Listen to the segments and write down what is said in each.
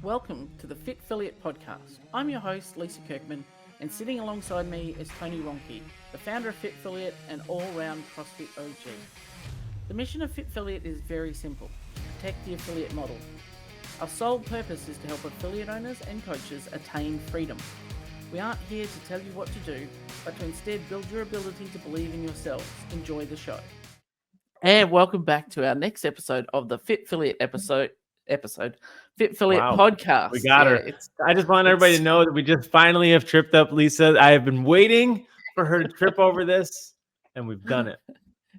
Welcome to the Fit Affiliate Podcast. I'm your host, Lisa Kirkman, and sitting alongside me is Tony Ronke, the founder of Fit Affiliate and all-round CrossFit OG. The mission of Fit Affiliate is very simple: protect the affiliate model. Our sole purpose is to help affiliate owners and coaches attain freedom. We aren't here to tell you what to do, but to instead build your ability to believe in yourselves. Enjoy the show. And welcome back to our next episode of the Fit Affiliate Fit Affiliate Podcast. We got her. I just want everybody to know that we just finally have tripped up Lisa. I have been waiting for her to trip over this, and we've done it.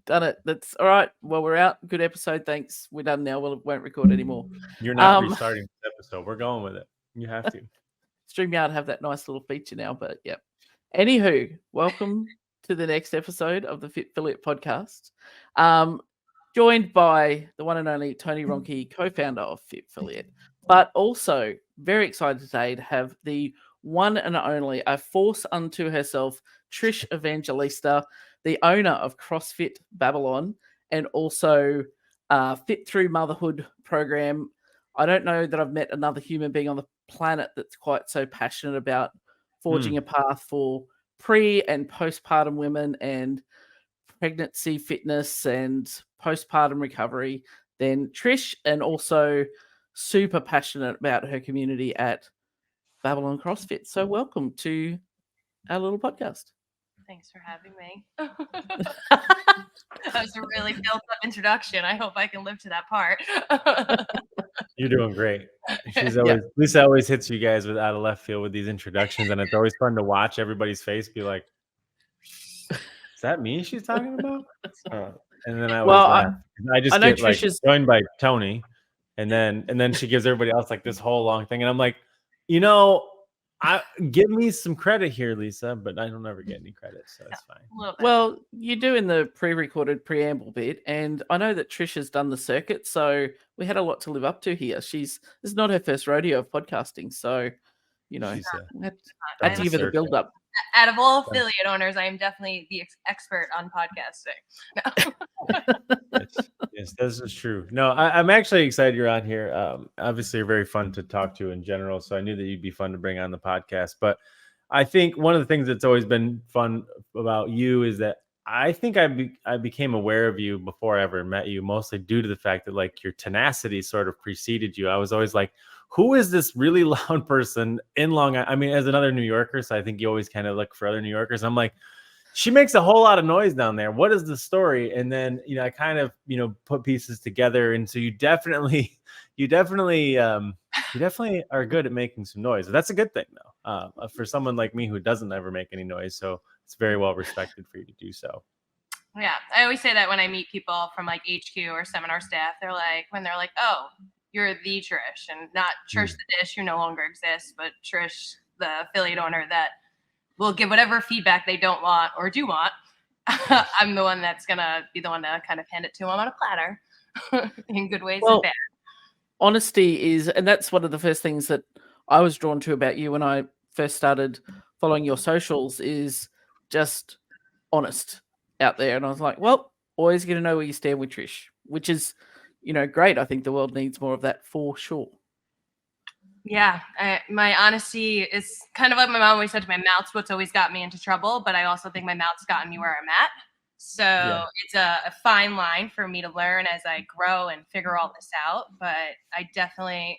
Done it. That's all right. Well, we're out. Good episode. Thanks. We're done now. We won't record anymore. You're not restarting this episode. We're going with it. You have to. StreamYard have that nice little feature now, but yeah. Anywho, welcome to the next episode of the Fit Affiliate Podcast. Joined by the one and only Tony Ronke, co-founder of Fit Affiliate, but also very excited today to have the one and only, a force unto herself, Trish Evangelista, the owner of CrossFit Babylon and also Fit Through Motherhood program. I don't know that I've met another human being on the planet that's quite so passionate about forging a path for pre and postpartum women and pregnancy fitness and postpartum recovery than Trish, and also super passionate about her community at Babylon CrossFit. So welcome to our little podcast. Thanks for having me. That was a really built up introduction. I hope I can live to that part. You're doing great. Lisa always hits you guys out of left field with these introductions, and it's always fun to watch everybody's face be like, "Is that me she's talking about?" And then I just get like joined by Tony, and then she gives everybody else like this whole long thing, and I'm like, give me some credit here, Lisa, but I don't ever get any credit, so it's fine. Well, you do in the pre-recorded preamble bit, and I know that Trish has done the circuit, so we had a lot to live up to here. This is not her first rodeo of podcasting, so had to give her the build-up. Out of all affiliate owners, I am definitely the expert on podcasting. Yes, this is true. No, I'm actually excited you're on here. Obviously, you're very fun to talk to in general, so I knew that you'd be fun to bring on the podcast. But I think one of the things that's always been fun about you is that I think I became aware of you before I ever met you, mostly due to the fact that like your tenacity sort of preceded you. I was always like, who is this really loud person in Long Island? I mean, as another New Yorker, so I think you always kind of look for other New Yorkers. I'm like, she makes a whole lot of noise down there. What is the story? And then, I kind of, put pieces together. And so you definitely are good at making some noise. That's a good thing though, for someone like me who doesn't ever make any noise. So it's very well respected for you to do so. Yeah. I always say that when I meet people from like HQ or seminar staff, they're like, oh, you're the Trish, and not Trish the Dish, who no longer exists, but Trish, the affiliate owner that will give whatever feedback they don't want or do want. I'm the one that's going to be the one to kind of hand it to them on a platter in good ways and bad. Honesty is, and that's one of the first things that I was drawn to about you when I first started following your socials, is just honest out there. And I was like, well, always going to know where you stand with Trish, which is, great. I think the world needs more of that for sure. Yeah, my honesty is kind of like my mom always said, my mouth's what's always got me into trouble, but I also think my mouth's gotten me where I'm at. So It's a fine line for me to learn as I grow and figure all this out. But I definitely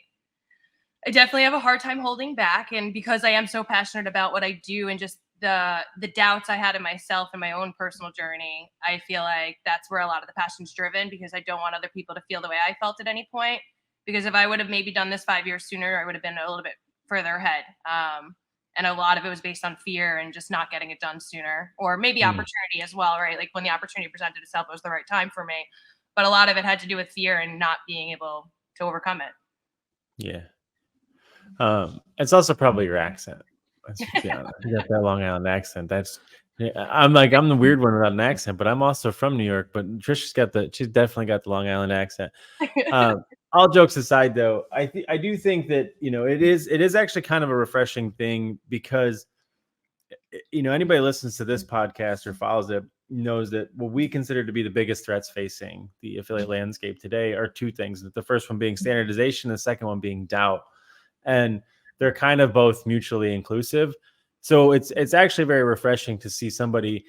have a hard time holding back. And because I am so passionate about what I do and just the doubts I had in myself and my own personal journey, I feel like that's where a lot of the passion's driven, because I don't want other people to feel the way I felt at any point. Because if I would have maybe done this 5 years sooner, I would have been a little bit further ahead. And a lot of it was based on fear and just not getting it done sooner, or maybe opportunity as well, right? Like when the opportunity presented itself, it was the right time for me. But a lot of it had to do with fear and not being able to overcome it. Yeah. It's also probably your accent. You got that Long Island accent. I'm the weird one without an accent, but I'm also from New York. But Trish's she's definitely got the Long Island accent. All jokes aside, though, I do think that it is actually kind of a refreshing thing, because anybody listens to this podcast or follows it knows that what we consider to be the biggest threats facing the affiliate landscape today are two things. The first one being standardization, the second one being doubt. and they're kind of both mutually inclusive. So it's actually very refreshing to see somebody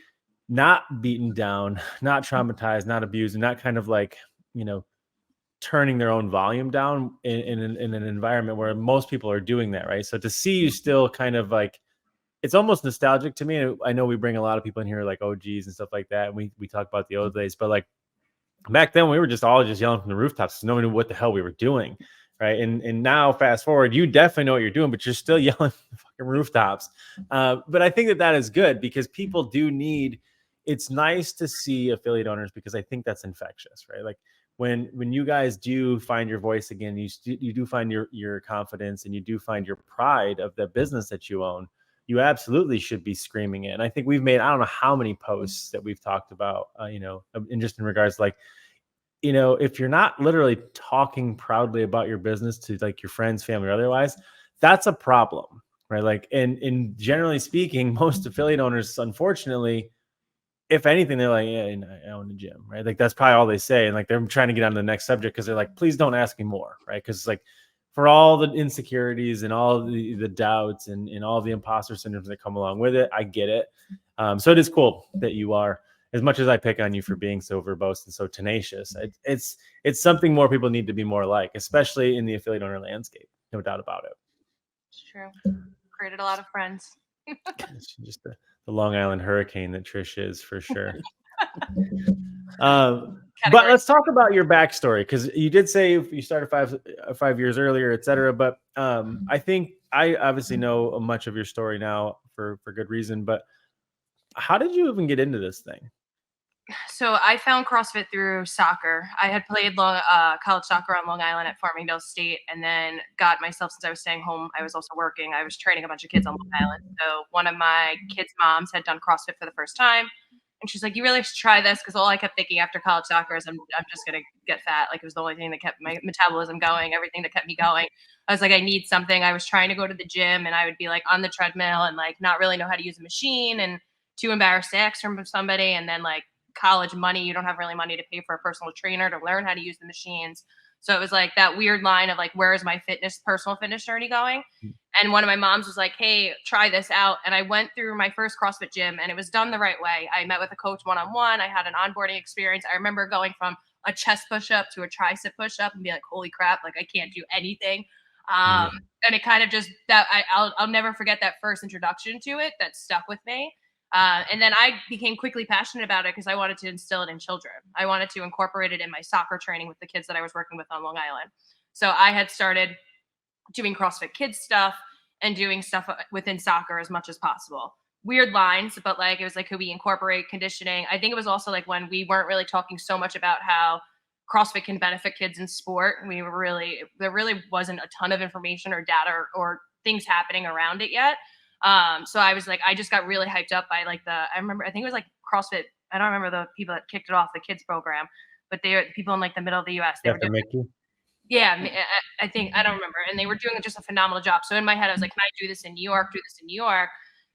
not beaten down, not traumatized, not abused, and not kind of like, turning their own volume down in an environment where most people are doing that, right? So to see you still kind of like, it's almost nostalgic to me. I know we bring a lot of people in here like OGs and stuff like that. And we talk about the old days, but like back then we were just all just yelling from the rooftops. No one knew what the hell we were doing, right? And now fast forward, you definitely know what you're doing, but you're still yelling from the fucking rooftops. But I think that is good because people do need. It's nice to see affiliate owners because I think that's infectious, right? Like when you guys do find your voice again, you do find your confidence and you do find your pride of the business that you own. You absolutely should be screaming it. And I think we've made, I don't know how many posts that we've talked about, and just in regards to like, if you're not literally talking proudly about your business to like your friends, family, or otherwise, that's a problem, right? Like, and generally speaking, most affiliate owners, unfortunately, if anything, they're like, yeah, I own a gym, right? Like that's probably all they say. And like, they're trying to get on to the next subject because they're like, please don't ask me more, right? Because it's like, for all the insecurities and all the doubts and all the imposter syndromes that come along with it, I get it. So it is cool that you are, as much as I pick on you for being so verbose and so tenacious, it's something more people need to be more like, especially in the affiliate owner landscape. No doubt about it. It's true. Created a lot of friends. It's just the Long Island hurricane that Trish is for sure. But let's talk about your backstory, because you did say you started 5 years earlier, et cetera. But I think I obviously know much of your story now for good reason. But how did you even get into this thing? So I found CrossFit through soccer. I had played college soccer on Long Island at Farmingdale State, and then got myself, since I was staying home, I was also working. I was training a bunch of kids on Long Island. So one of my kids' moms had done CrossFit for the first time. And she's like, you really should try this, because all I kept thinking after college soccer is I'm just going to get fat. Like, it was the only thing that kept my metabolism going, everything that kept me going. I was like, I need something. I was trying to go to the gym, and I would be like on the treadmill and like not really know how to use a machine, and too embarrassed to ask from somebody. And then like college money, you don't have really money to pay for a personal trainer to learn how to use the machines. So it was like that weird line of like, where is my personal fitness journey going? And one of my moms was like, hey, try this out. And I went through my first CrossFit gym, and it was done the right way. I met with a coach one-on-one. I had an onboarding experience. I remember going from a chest push-up to a tricep push-up and be like, holy crap, like I can't do anything. And it kind of just, I'll never forget that first introduction to it. That stuck with me. And then I became quickly passionate about it because I wanted to instill it in children. I wanted to incorporate it in my soccer training with the kids that I was working with on Long Island. So I had started doing CrossFit Kids stuff and doing stuff within soccer as much as possible. Weird lines, but like, it was like, could we incorporate conditioning? I think it was also like when we weren't really talking so much about how CrossFit can benefit kids in sport. There really wasn't a ton of information or data or things happening around it yet. So I was like, I just got really hyped up by like I think it was like CrossFit. I don't remember the people that kicked it off, the kids program, but they were people in like the middle of the US. They were doing, yeah, I think, I don't remember. And they were doing just a phenomenal job. So in my head, I was like, can I do this in New York,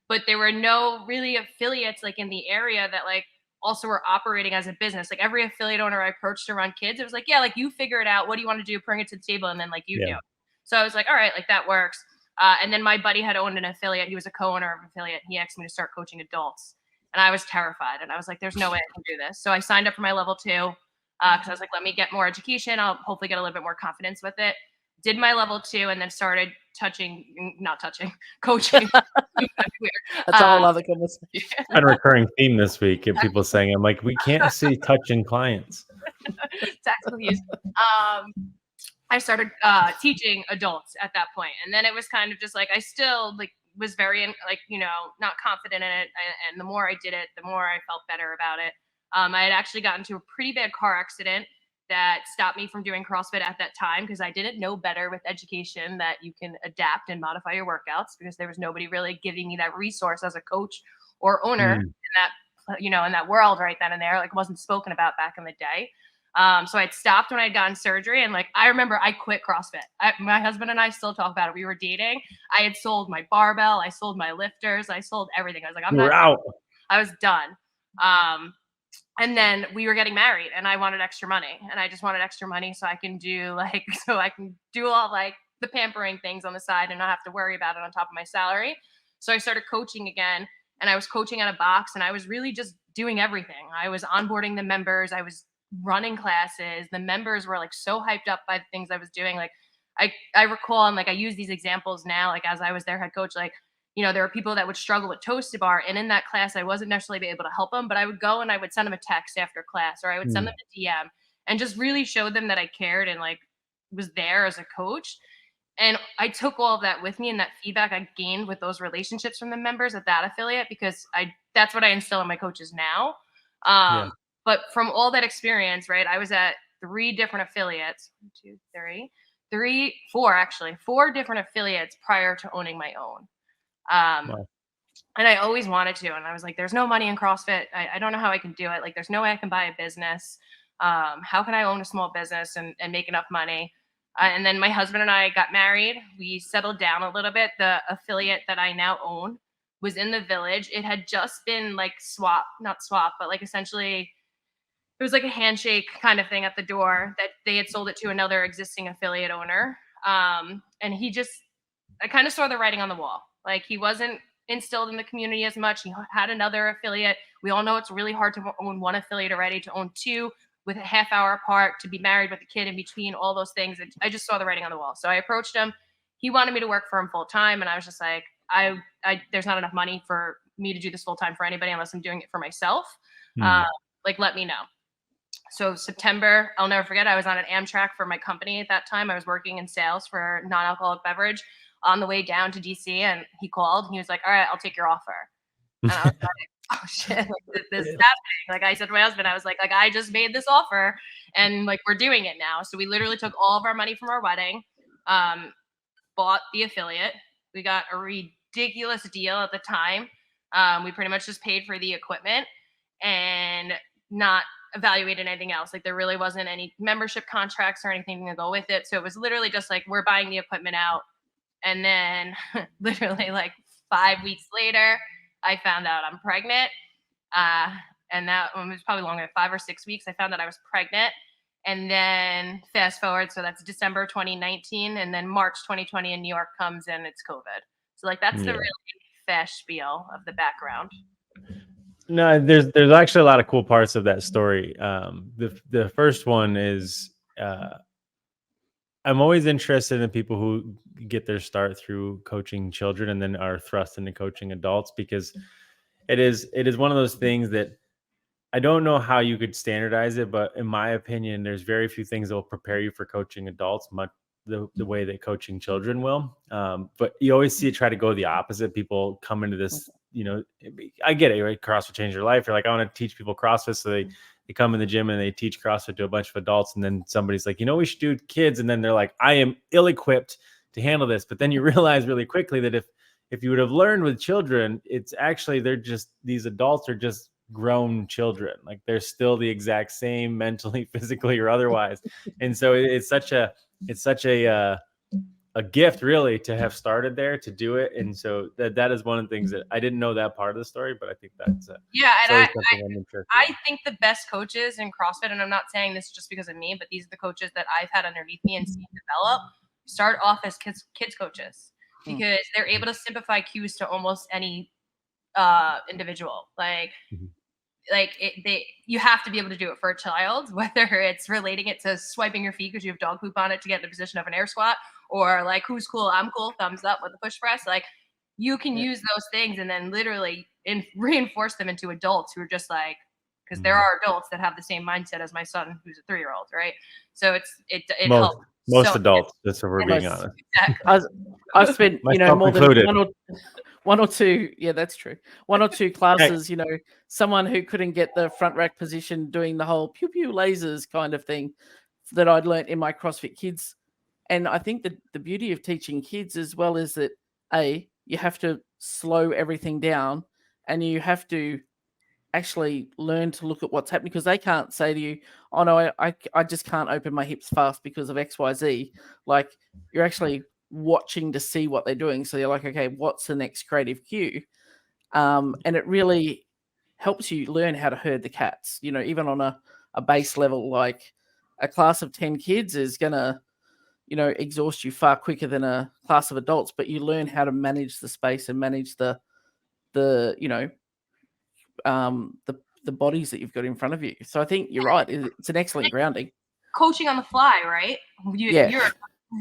But there were no really affiliates like in the area that like also were operating as a business. Like every affiliate owner I approached to run kids, it was like, yeah, like you figure it out. What do you want to do? Bring it to the table. And then like you do. So I was like, all right, like that works. And then my buddy had owned an affiliate. He was a co-owner of an affiliate. He asked me to start coaching adults. And I was terrified. And I was like, there's no way I can do this. So I signed up for my level 2 because I was like, let me get more education. I'll hopefully get a little bit more confidence with it. Did my level 2 and then started coaching. That's a whole other conversation. A recurring theme this week of people saying, I'm like, we can't see touching clients. Tactical use. I started teaching adults at that point. And then it was kind of just like, I still like was very like, not confident in it. And the more I did it, the more I felt better about it. I had actually gotten into a pretty bad car accident that stopped me from doing CrossFit at that time because I didn't know better with education that you can adapt and modify your workouts, because there was nobody really giving me that resource as a coach or owner in that, in that world right then and there. Like, wasn't spoken about back in the day. So I'd stopped when I'd gotten surgery, and like I remember I quit CrossFit. My husband and I still talk about it. We were dating. I had sold my barbell, I sold my lifters, I sold everything. I was like, I'm not out. I was done. And then we were getting married, and I wanted extra money, and I just wanted extra money so I can do all like the pampering things on the side and not have to worry about it on top of my salary. So I started coaching again, and I was coaching at a box, and I was really just doing everything. I was onboarding the members. I was running classes. The members were like so hyped up by the things I was doing. Like I recall, and like I use these examples now, like as I was their head coach, like, you know, there were people that would struggle with toe to bar. And in that class, I wasn't necessarily able to help them, but I would go and I would send them a text after class, or I would send them a DM and just really show them that I cared and like was there as a coach. And I took all of that with me, and that feedback I gained with those relationships from the members at that affiliate, because that's what I instill in my coaches now. But from all that experience, right, I was at 3 different affiliates, 4 different affiliates prior to owning my own. Wow. And I always wanted to. And I was like, there's no money in CrossFit. I don't know how I can do it. Like, there's no way I can buy a business. How can I own a small business and make enough money? And then my husband and I got married. We settled down a little bit. The affiliate that I now own was in the Village. It had just been like but like essentially it was like a handshake kind of thing at the door that they had sold it to another existing affiliate owner. And I kind of saw the writing on the wall. Like, he wasn't instilled in the community as much. He had another affiliate. We all know it's really hard to own one affiliate already, to own 2 with a half hour apart, to be married with a kid in between, all those things. I just saw the writing on the wall. So I approached him. He wanted me to work for him full time. And I was just like, there's not enough money for me to do this full time for anybody unless I'm doing it for myself. Like, let me know. So September, I'll never forget, I was on an Amtrak for my company at that time. I was working in sales for non-alcoholic beverage. On the way down to DC, and he called. He was like, all right, I'll take your offer. And I was like, oh shit, like, this is happening. Like, I said to my husband, I was like, I just made this offer, and like, we're doing it now. So we literally took all of our money from our wedding, bought the affiliate. We got a ridiculous deal at the time. We pretty much just paid for the equipment and not evaluated anything else. Like, there really wasn't any membership contracts or anything to go with it. So it was literally just like, we're buying the equipment out. And then literally like 5 weeks later, I found out I'm pregnant. And that was probably longer, 5 or 6 weeks. I found out I was pregnant. And then fast forward, so that's December 2019. And then March 2020 in New York comes, and it's COVID. So like, that's the really fast spiel of the background. No, there's actually a lot of cool parts of that story. The first one is I'm always interested in people who get their start through coaching children and then are thrust into coaching adults, because it is one of those things that I don't know how you could standardize it, but in my opinion, there's very few things that will prepare you for coaching adults much the way that coaching children will. But you always see it try to go the opposite. People come into this, you know, I get it, right? CrossFit changed your life. You're like, I want to teach people CrossFit, so they come in the gym and they teach CrossFit to a bunch of adults. And then somebody's like, you know, we should do kids. And then they're like, I am ill-equipped to handle this. But then you realize really quickly that if you would have learned with children, it's actually, these adults are just grown children. Like, they're still the exact same mentally, physically, or otherwise. And so it's such a gift, really, to have started there, to do it. And so that is one of the things that I didn't know that part of the story, but I think that's and I think the best coaches in CrossFit, and I'm not saying this just because of me, but these are the coaches that I've had underneath me and seen develop, start off as kids coaches, because they're able to simplify cues to almost any individual. You have to be able to do it for a child, whether it's relating it to swiping your feet because you have dog poop on it to get in the position of an air squat, or like, who's cool, I'm cool, thumbs up with the push press. Like, you can use those things and then literally reinforce them into adults who are just like, because there are adults that have the same mindset as my son, who's a 3-year-old, right? So it helps. Most adults, that's what we're being honest. Exactly. I've spent, you know, more than included. one or two. Yeah, that's true. 1 or 2 classes, you know, someone who couldn't get the front rack position doing the whole pew pew lasers kind of thing that I'd learnt in my CrossFit Kids. And I think that the beauty of teaching kids as well is that, you have to slow everything down, and you have to actually learn to look at what's happening, because they can't say to you, oh no, I just can't open my hips fast because of XYZ. Like, you're actually watching to see what they're doing. So you're like, okay, what's the next creative cue? And it really helps you learn how to herd the cats, you know, even on a base level. Like, a class of 10 kids is going to exhaust you far quicker than a class of adults, but you learn how to manage the space and manage the bodies that you've got in front of you. So I think you're right. It's an excellent grounding. Coaching on the fly, right? You're a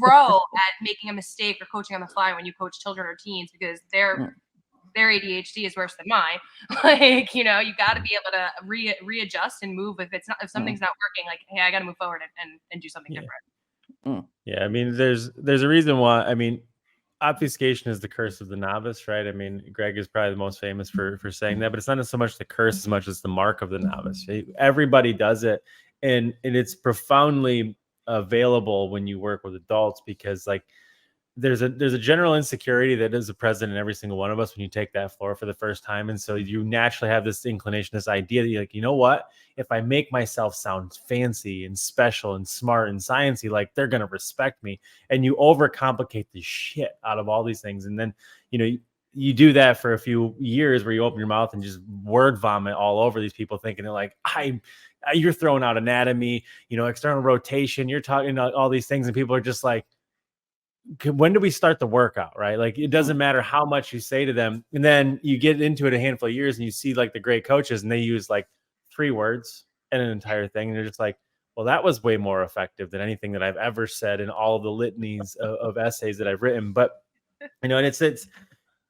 pro at making a mistake or coaching on the fly when you coach children or teens, because their ADHD is worse than mine. Like, you got to be able to readjust and move if something's not working. Like, hey, I got to move forward and do something different. Yeah, I mean, there's a reason why. I mean, obfuscation is the curse of the novice, right? I mean, Greg is probably the most famous for saying that, but it's not so much the curse as much as the mark of the novice. Everybody does it, and it's profoundly available when you work with adults, because like there's a general insecurity that is present in every single one of us when you take that floor for the first time. And so you naturally have this inclination, this idea that you're like, you know what, if I make myself sound fancy and special and smart and sciencey, like they're going to respect me. And you overcomplicate the shit out of all these things. And then, you do that for a few years where you open your mouth and just word vomit all over these people, thinking they're like, you're throwing out anatomy, external rotation, you're talking about all these things. And people are just like, when do we start the workout, right? Like, it doesn't matter how much you say to them. And then you get into it a handful of years and you see like the great coaches, and they use like 3 words and an entire thing. And they're just like, well, that was way more effective than anything that I've ever said in all of the litanies of essays that I've written. But, and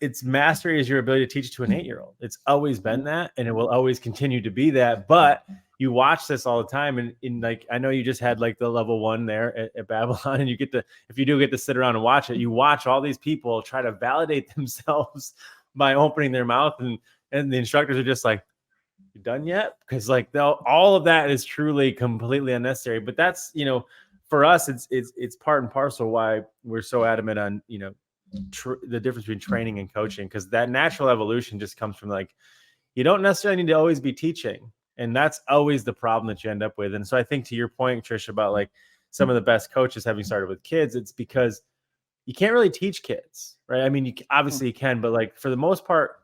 it's mastery is your ability to teach to an 8-year-old. It's always been that, and it will always continue to be that. But you watch this all the time, and in like, I know you just had like the level 1 there at Babylon, and if you do get to sit around and watch it, you watch all these people try to validate themselves by opening their mouth, and the instructors are just like, you done yet? Because like all of that is truly completely unnecessary. But that's, for us, it's part and parcel why we're so adamant on, the difference between training and coaching, because that natural evolution just comes from like, you don't necessarily need to always be teaching. And that's always the problem that you end up with. And so I think, to your point, Trish, about like some of the best coaches having started with kids, it's because you can't really teach kids, right? I mean, obviously you can, but like for the most part,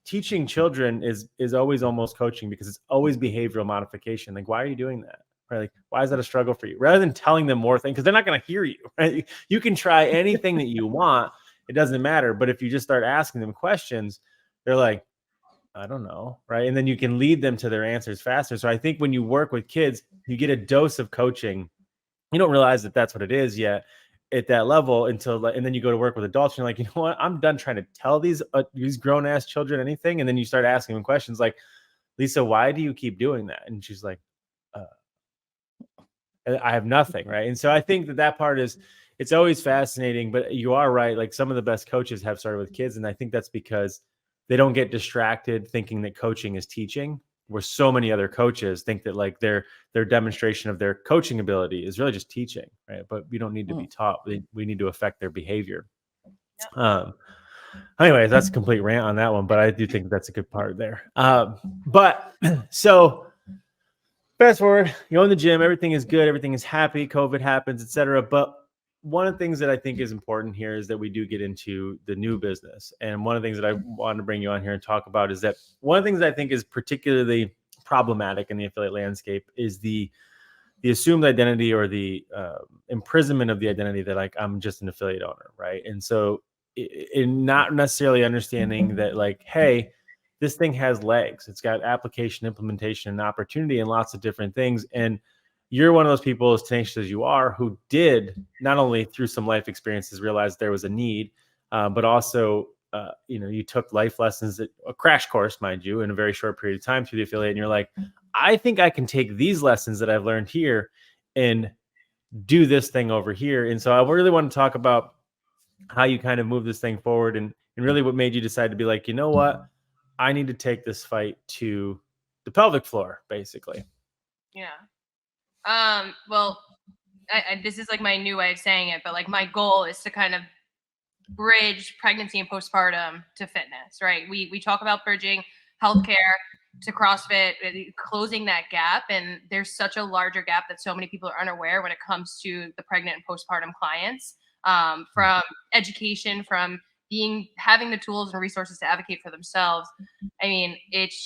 teaching children is always almost coaching, because it's always behavioral modification. Like, why are you doing that? Right? Like, why is that a struggle for you? Rather than telling them more things, because they're not going to hear you, right? You can try anything that you want. It doesn't matter. But if you just start asking them questions, they're like, I don't know. Right. And then you can lead them to their answers faster. So I think when you work with kids, you get a dose of coaching. You don't realize that that's what it is yet at that level and then you go to work with adults. And you're like, you know what? I'm done trying to tell these grown ass children anything. And then you start asking them questions like, Lisa, why do you keep doing that? And she's like, I have nothing. Right. And so I think that part it's always fascinating, but you are right. Like, some of the best coaches have started with kids. And I think that's because they don't get distracted thinking that coaching is teaching, where so many other coaches think that like their demonstration of their coaching ability is really just teaching, right? But we don't need to be taught. We need to affect their behavior. Anyway, that's a complete rant on that one, but I do think that's a good part there. But so fast forward, you're in the gym, everything is good, everything is happy, COVID happens, etc. But one of the things that I think is important here is that we do get into the new business. And one of the things that I wanted to bring you on here and talk about is that one of the things that I think is particularly problematic in the affiliate landscape is the assumed identity, or the imprisonment of the identity that like, I'm just an affiliate owner, right? And so in not necessarily understanding that like, hey, this thing has legs. It's got application, implementation, and opportunity, and lots of different things. And you're one of those people, as tenacious as you are, who did not only through some life experiences realize there was a need, but also, you took life lessons, a crash course, mind you, in a very short period of time through the affiliate. And you're like, I think I can take these lessons that I've learned here and do this thing over here. And so I really want to talk about how you kind of move this thing forward, and really what made you decide to be like, you know what, I need to take this fight to the pelvic floor, basically. Yeah. Well, this is like my new way of saying it, but like my goal is to kind of bridge pregnancy and postpartum to fitness, right? We talk about bridging healthcare to CrossFit, closing that gap. And there's such a larger gap that so many people are unaware when it comes to the pregnant and postpartum clients, from education, from having the tools and resources to advocate for themselves. I mean, it's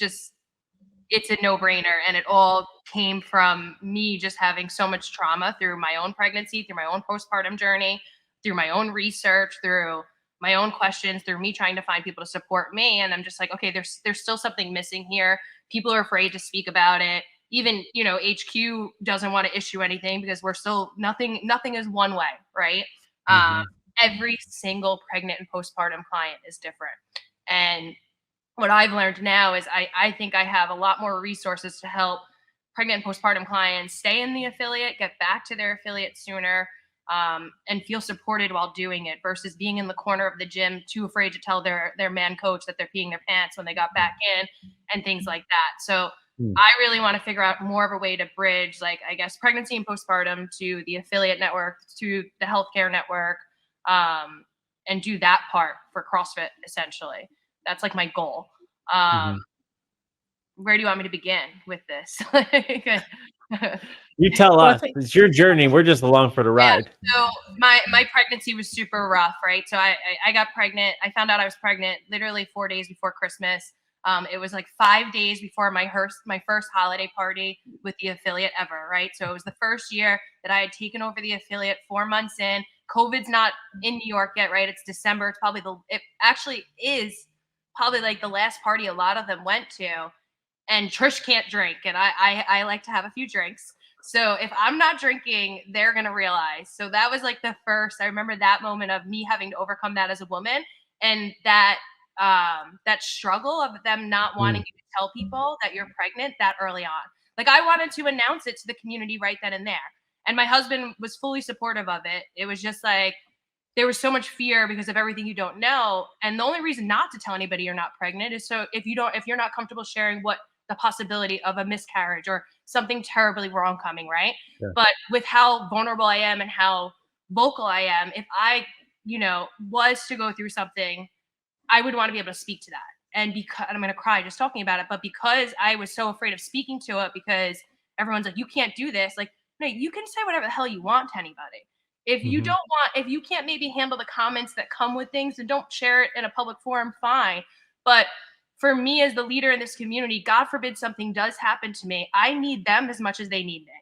a no-brainer, and it all came from me just having so much trauma through my own pregnancy, through my own postpartum journey, through my own research, through my own questions, through me trying to find people to support me. And I'm just like, okay, there's still something missing here. People are afraid to speak about it. Even, HQ doesn't want to issue anything because we're still nothing is one way, right? Every single pregnant and postpartum client is different. And what I've learned now is I think I have a lot more resources to help pregnant and postpartum clients stay in the affiliate, get back to their affiliate sooner, and feel supported while doing it versus being in the corner of the gym, too afraid to tell their man coach that they're peeing their pants when they got back in and things like that. So I really want to figure out more of a way to bridge, like, I guess, pregnancy and postpartum to the affiliate network, to the healthcare network, and do that part for CrossFit, essentially. That's like my goal. Where do you want me to begin with this? You tell us. It's your journey. We're just along for the ride. Yeah, so my pregnancy was super rough, right? So I got pregnant. I found out I was pregnant literally 4 days before Christmas. It was like 5 days before my first holiday party with the affiliate ever, right? So it was the first year that I had taken over the affiliate, 4 months in. COVID's not in New York yet, right? It's December. It actually is probably like the last party a lot of them went to. And Trish can't drink, and I like to have a few drinks. So if I'm not drinking, they're going to realize. So that was like the first, I remember that moment of me having to overcome that as a woman, and that struggle of them not wanting you to tell people that you're pregnant that early on. Like, I wanted to announce it to the community right then and there. And my husband was fully supportive of it. It was just like, there was so much fear because of everything you don't know. And the only reason not to tell anybody you're not pregnant is so if you're not comfortable sharing what the possibility of a miscarriage or something terribly wrong coming, right? Yeah. But with how vulnerable I am and how vocal I am, if I, was to go through something, I would want to be able to speak to that. And because I'm going to cry just talking about it, but because I was so afraid of speaking to it, because everyone's like, you can't do this. Like, no, you can say whatever the hell you want to anybody. If you if you can't maybe handle the comments that come with things, then don't share it in a public forum, fine. But for me as the leader in this community, God forbid something does happen to me, I need them as much as they need me.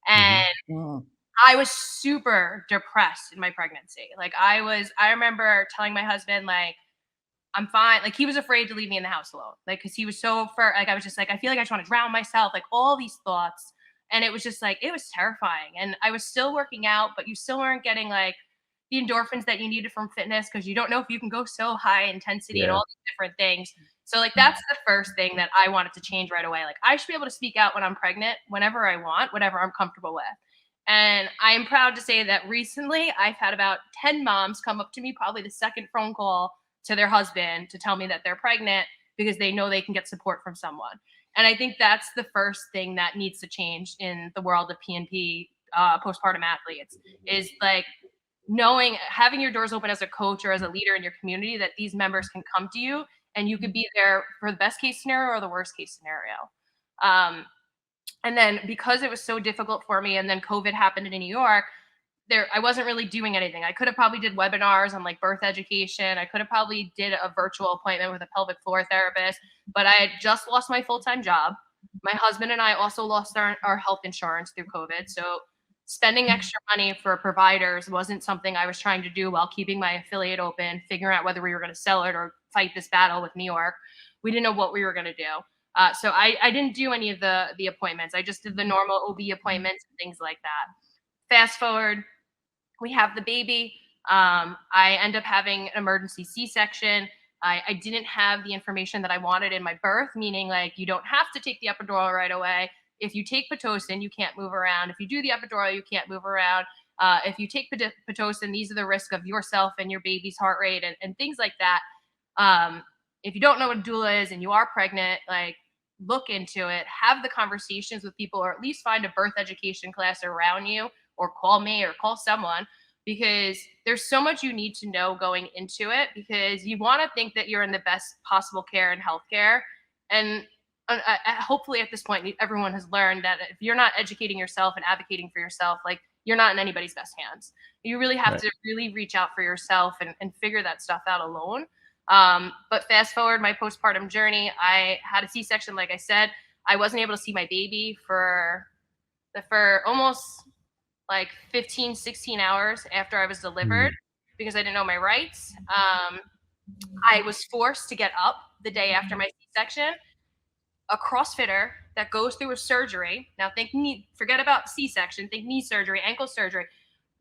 And I was super depressed in my pregnancy. Like, I remember telling my husband, like, I'm fine. Like, he was afraid to leave me in the house alone. Like, cause he was so like, I was just like, I feel like I just want to drown myself. Like, all these thoughts. And it was just like, it was terrifying. And I was still working out, but you still weren't getting like the endorphins that you needed from fitness, because you don't know if you can go so high intensity and all these different things. So like, that's the first thing that I wanted to change right away. Like, I should be able to speak out when I'm pregnant, whenever I want, whatever I'm comfortable with. And I am proud to say that recently I've had about 10 moms come up to me, probably the second phone call, to their husband to tell me that they're pregnant because they know they can get support from someone. And I think that's the first thing that needs to change in the world of PNP postpartum athletes, is like having your doors open as a coach or as a leader in your community, that these members can come to you and you could be there for the best case scenario or the worst case scenario. And then because it was so difficult for me, and then COVID happened in New York, I wasn't really doing anything. I could have probably did webinars on like birth education. I could have probably did a virtual appointment with a pelvic floor therapist, but I had just lost my full-time job. My husband and I also lost our health insurance through COVID. So spending extra money for providers wasn't something I was trying to do while keeping my affiliate open, figuring out whether we were going to sell it or fight this battle with New York. We didn't know what we were going to do. So I didn't do any of the appointments. I just did the normal OB appointments and things like that. Fast forward, we have the baby. I end up having an emergency C-section. I didn't have the information that I wanted in my birth, meaning like, you don't have to take the epidural right away. If you take Pitocin, you can't move around. If you do the epidural, you can't move around. If you take Pitocin, these are the risks of yourself and your baby's heart rate and things like that. If you don't know what a doula is and you are pregnant, like, look into it, have the conversations with people, or at least find a birth education class around you, or call me or call someone, because there's so much you need to know going into it, because you want to think that you're in the best possible care and healthcare. And hopefully at this point, everyone has learned that if you're not educating yourself and advocating for yourself, like, you're not in anybody's best hands. You really have to really reach out for yourself and figure that stuff out alone. But fast forward my postpartum journey, I had a C-section, like I said. I wasn't able to see my baby for almost like 15, 16 hours after I was delivered because I didn't know my rights. I was forced to get up the day after my C-section. A CrossFitter that goes through a surgery. Now think knee, forget about C-section, think knee surgery, ankle surgery,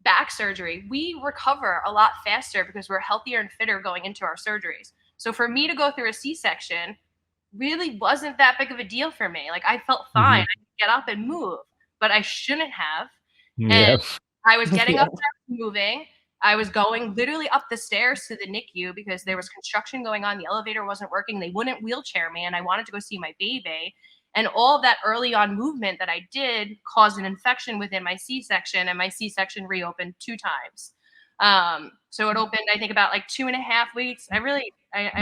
back surgery. We recover a lot faster because we're healthier and fitter going into our surgeries. So for me to go through a C-section really wasn't that big of a deal for me. Like I felt fine. I could get up and move, but I shouldn't have. And I was getting up and moving. I was going literally up the stairs to the NICU because there was construction going on. The elevator wasn't working. They wouldn't wheelchair me, and I wanted to go see my baby. And all of that early on movement that I did caused an infection within my C-section, and my C-section reopened 2 times. So it opened, I think, about like 2.5 weeks. I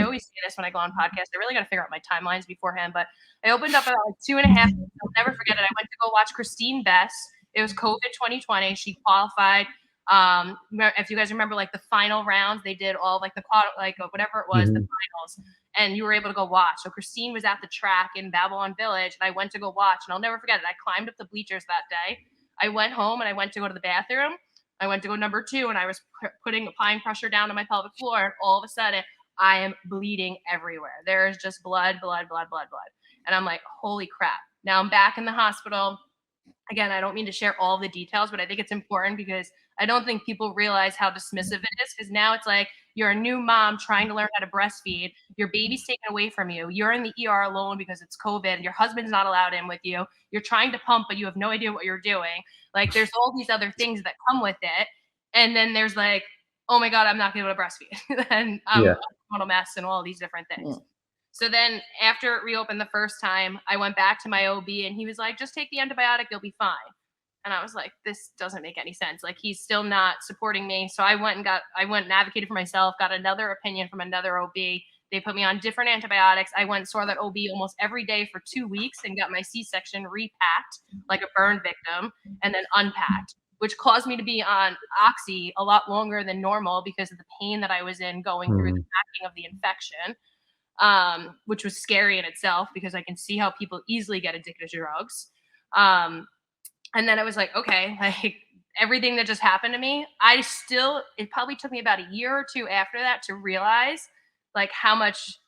always say this when I go on podcasts. I really got to figure out my timelines beforehand, but I opened up about like 2.5 weeks. I'll never forget it. I went to go watch Christine Bess. It was COVID 2020. She qualified. If you guys remember, like the final rounds, they did all like the whatever it was, the finals, and you were able to go watch. So Christine was at the track in Babylon Village, and I went to go watch, and I'll never forget it. I climbed up the bleachers that day. I went home and I went to go to the bathroom. I went to go number 2, and I was applying pressure down to my pelvic floor, and all of a sudden I am bleeding everywhere. There is just blood. And I'm like, holy crap. Now I'm back in the hospital. Again, I don't mean to share all the details, but I think it's important because I don't think people realize how dismissive it is, because now it's like you're a new mom trying to learn how to breastfeed. Your baby's taken away from you. You're in the ER alone because it's COVID. Your husband's not allowed in with you. You're trying to pump, but you have no idea what you're doing. Like there's all these other things that come with it. And then there's like, oh my God, I'm not going to be able to breastfeed. And I'm a total mess and all these different things. So then after it reopened the first time, I went back to my OB and he was like, just take the antibiotic, you'll be fine. And I was like, this doesn't make any sense. Like he's still not supporting me. So I went and advocated for myself, got another opinion from another OB. They put me on different antibiotics. I went and saw that OB almost every day for 2 weeks and got my C-section repacked like a burn victim and then unpacked, which caused me to be on oxy a lot longer than normal because of the pain that I was in going through the packing of the infection. Which was scary in itself because I can see how people easily get addicted to drugs. And then I was like, okay, like everything that just happened to me, it probably took me about a year or 2 after that to realize like how much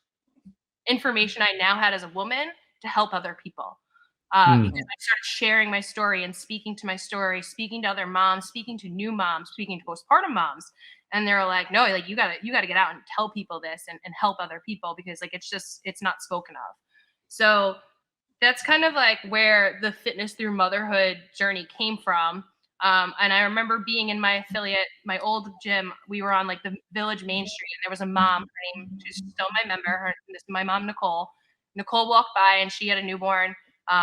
information I now had as a woman to help other people. Because I started sharing my story and speaking to my story, speaking to other moms, speaking to new moms, speaking to postpartum moms. And they're like, no, like you gotta get out and tell people this and help other people because like it's not spoken of. So that's kind of like where the Fitness Through Motherhood journey came from. And I remember being in my affiliate, my old gym, we were on like the Village Main Street, and there was a mom, her name, she's still my member, this is my mom, Nicole. Nicole walked by and she had a newborn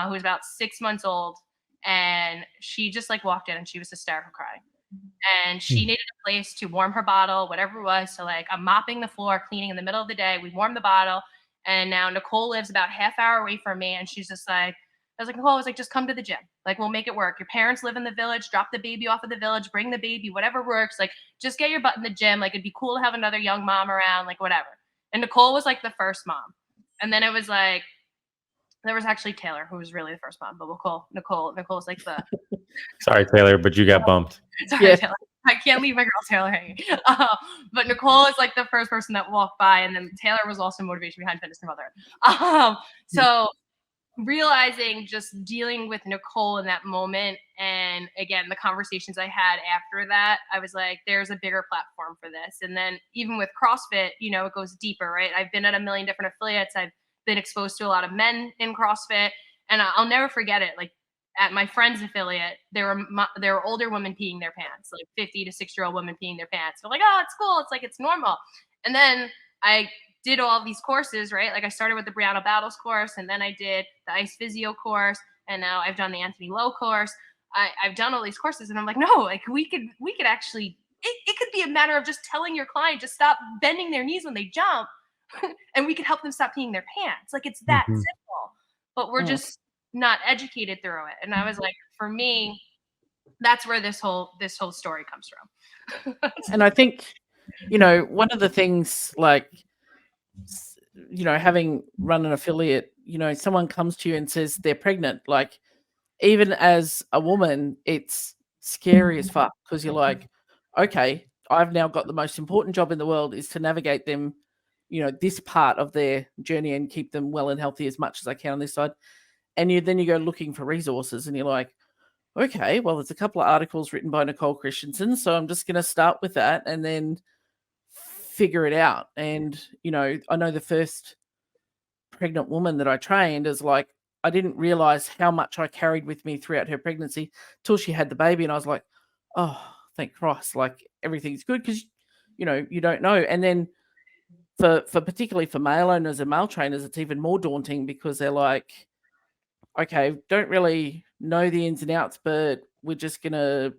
who was about 6 months old. And she just like walked in and she was hysterical crying. And she needed a place to warm her bottle, whatever it was. So like I'm mopping the floor, cleaning in the middle of the day. We warm the bottle. And now Nicole lives about half hour away from me. And she's just like, I was like, Nicole, I was like, just come to the gym. Like, we'll make it work. Your parents live in the village. Drop the baby off at the village. Bring the baby, whatever works. Like, just get your butt in the gym. Like, it'd be cool to have another young mom around, like, whatever. And Nicole was like the first mom. And then it was like, there was actually Taylor, who was really the first mom. But Nicole's like the... Sorry, Taylor, but you got bumped. Sorry, Taylor. I can't leave my girl Taylor hanging. But Nicole is like the first person that walked by, and then Taylor was also motivation behind Fitness Through Motherhood. So realizing just dealing with Nicole in that moment, and again, the conversations I had after that, I was like, there's a bigger platform for this. And then even with CrossFit, you know, it goes deeper, right? I've been at a million different affiliates. I've been exposed to a lot of men in CrossFit, and I'll never forget it. Like, at my friend's affiliate, there were older women peeing their pants, like 50 to 60-year-old women peeing their pants. They're like, oh, it's cool. It's like, it's normal. And then I did all these courses, right? Like I started with the Brianna Battles course, and then I did the Ice Physio course, and now I've done the Anthony Lowe course. I've done all these courses, and I'm like, no, like we could actually, it could be a matter of just telling your client to stop bending their knees when they jump, and we could help them stop peeing their pants. Like, it's that simple, but we're just not educated through it. And I was like, for me, that's where this whole story comes from. And I think, you know, one of the things, like, having run an affiliate, someone comes to you and says they're pregnant, like, even as a woman, it's scary as fuck, because you're like, okay, I've now got the most important job in the world, is to navigate them, this part of their journey and keep them well and healthy as much as I can on this side. And then you go looking for resources, and you're like, okay, well, there's a couple of articles written by Nicole Christensen, so I'm just going to start with that and then figure it out. And, I know the first pregnant woman that I trained is like, I didn't realize how much I carried with me throughout her pregnancy till she had the baby. And I was like, oh, thank Christ, like everything's good, because, you don't know. And then for particularly for male owners and male trainers, it's even more daunting, because they're like, okay, don't really know the ins and outs, but we're just going to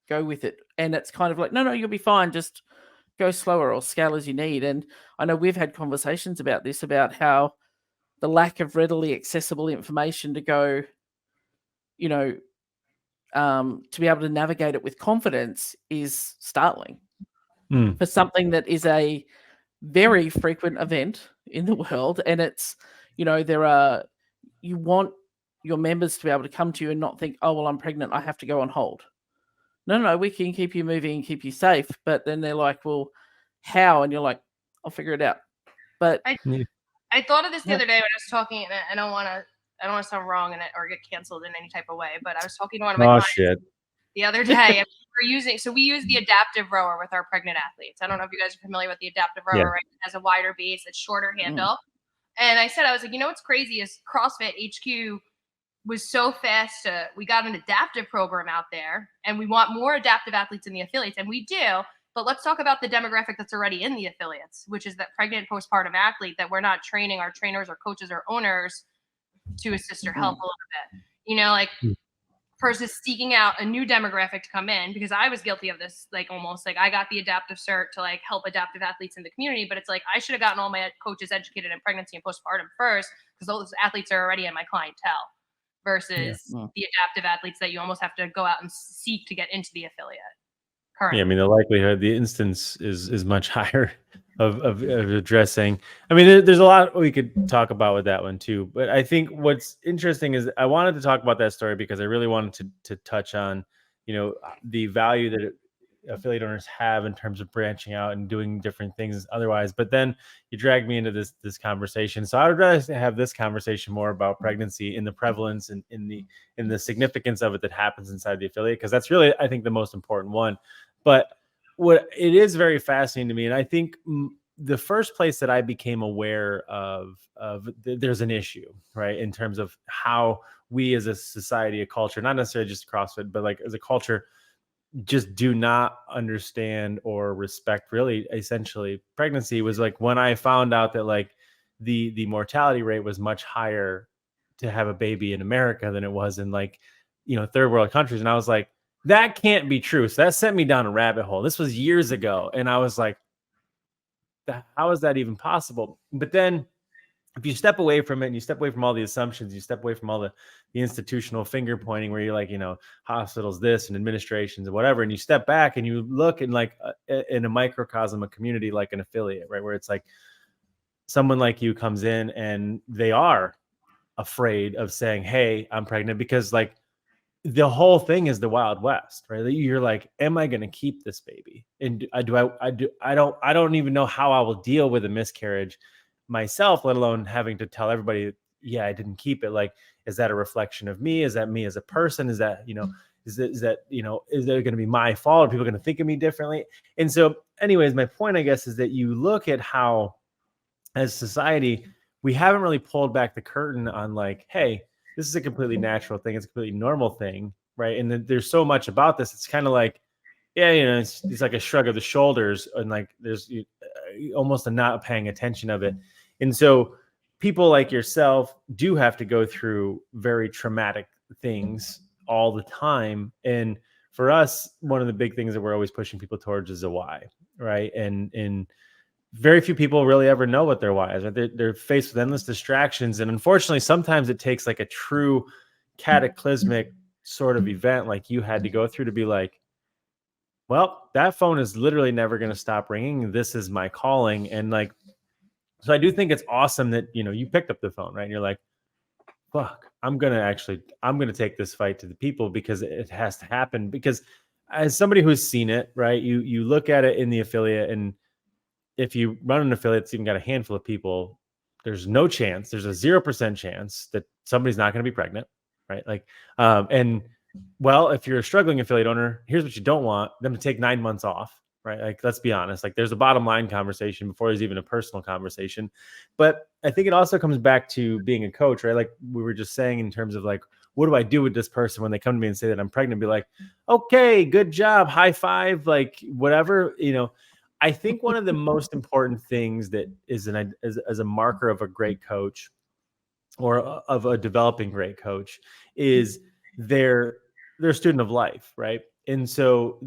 go with it. And it's kind of like, no, you'll be fine. Just go slower or scale as you need. And I know we've had conversations about this, about how the lack of readily accessible information to go, to be able to navigate it with confidence is startling for something that is a very frequent event in the world. And it's, you want your members to be able to come to you and not think, oh, well, I'm pregnant, I have to go on hold. No, we can keep you moving and keep you safe. But then they're like, well, how? And you're like, I'll figure it out. But I thought of this the other day when I was talking, and I don't want to sound wrong or get canceled in any type of way, but I was talking to one of my clients the other day, and we use the adaptive rower with our pregnant athletes. I don't know if you guys are familiar with the adaptive rower, right? It has a wider base, it's shorter handle. And I was like, what's crazy is CrossFit HQ was so fast. We got an adaptive program out there, and we want more adaptive athletes in the affiliates, and we do. But let's talk about the demographic that's already in the affiliates, which is that pregnant postpartum athlete that we're not training our trainers or coaches or owners to assist or help a little bit, versus seeking out a new demographic to come in. Because I was guilty of this, like almost like I got the adaptive cert to like help adaptive athletes in the community, but it's like I should have gotten all my coaches educated in pregnancy and postpartum first, because those athletes are already in my clientele, versus the adaptive athletes that you almost have to go out and seek to get into the affiliate. Currently. Yeah, I mean, the likelihood, the instance is much higher of addressing. I mean, there's a lot we could talk about with that one too. But I think what's interesting is I wanted to talk about that story because I really wanted to touch on, the value that affiliate owners have in terms of branching out and doing different things otherwise. But then you dragged me into this conversation. So I would rather have this conversation more about pregnancy and the prevalence and in the significance of it that happens inside the affiliate, because that's really, I think, the most important one. But what it is very fascinating to me, and I think the first place that I became aware of there's an issue, right, in terms of how we as a society, a culture, not necessarily just CrossFit, but like as a culture, just do not understand or respect really essentially pregnancy, was like when I found out that like the mortality rate was much higher to have a baby in America than it was in like, third world countries. And I was like, that can't be true. So that sent me down a rabbit hole. This was years ago. And I was like, how is that even possible? But then if you step away from it and you step away from all the assumptions, you step away from all the institutional finger pointing where you're like, hospitals, this and administrations and whatever. And you step back and you look in like in a microcosm, a community, like an affiliate, right? Where it's like someone like you comes in and they are afraid of saying, hey, I'm pregnant, because like, the whole thing is the Wild West, right? You're like, am I going to keep this baby? And I don't even know how I will deal with a miscarriage myself, let alone having to tell everybody, yeah, I didn't keep it. Like, is that a reflection of me? Is that me as a person? Is that, is that going to be my fault? Are people going to think of me differently? And so anyways, my point, I guess, is that you look at how as society, we haven't really pulled back the curtain on like, hey, this is a completely natural thing. It's a completely normal thing, right? And then there's so much about this. It's kind of like, yeah, it's like a shrug of the shoulders, and like there's almost a not paying attention of it. And so people like yourself do have to go through very traumatic things all the time. And for us, one of the big things that we're always pushing people towards is a why, right? And very few people really ever know what their why is. Right? They're faced with endless distractions. And unfortunately, sometimes it takes like a true cataclysmic sort of event like you had to go through to be like, well, that phone is literally never going to stop ringing. This is my calling. And like, So I do think it's awesome that, you picked up the phone, right? And you're like, fuck, I'm going to take this fight to the people because it has to happen. Because as somebody who's seen it, right, you look at it in the affiliate, and if you run an affiliate that's even got a handful of people, there's no chance, there's a 0% chance that somebody's not going to be pregnant, right? Like, and well, if you're a struggling affiliate owner, here's what you don't want them to take 9 months off, right? Like, let's be honest, like there's a bottom line conversation before there's even a personal conversation. But I think it also comes back to being a coach, right? Like we were just saying, in terms of like, what do I do with this person when they come to me and say that I'm pregnant? Be like, okay, good job, high five, like whatever, I think one of the most important things that is as a marker of a great coach, or of a developing great coach, is they're a student of life, right? And so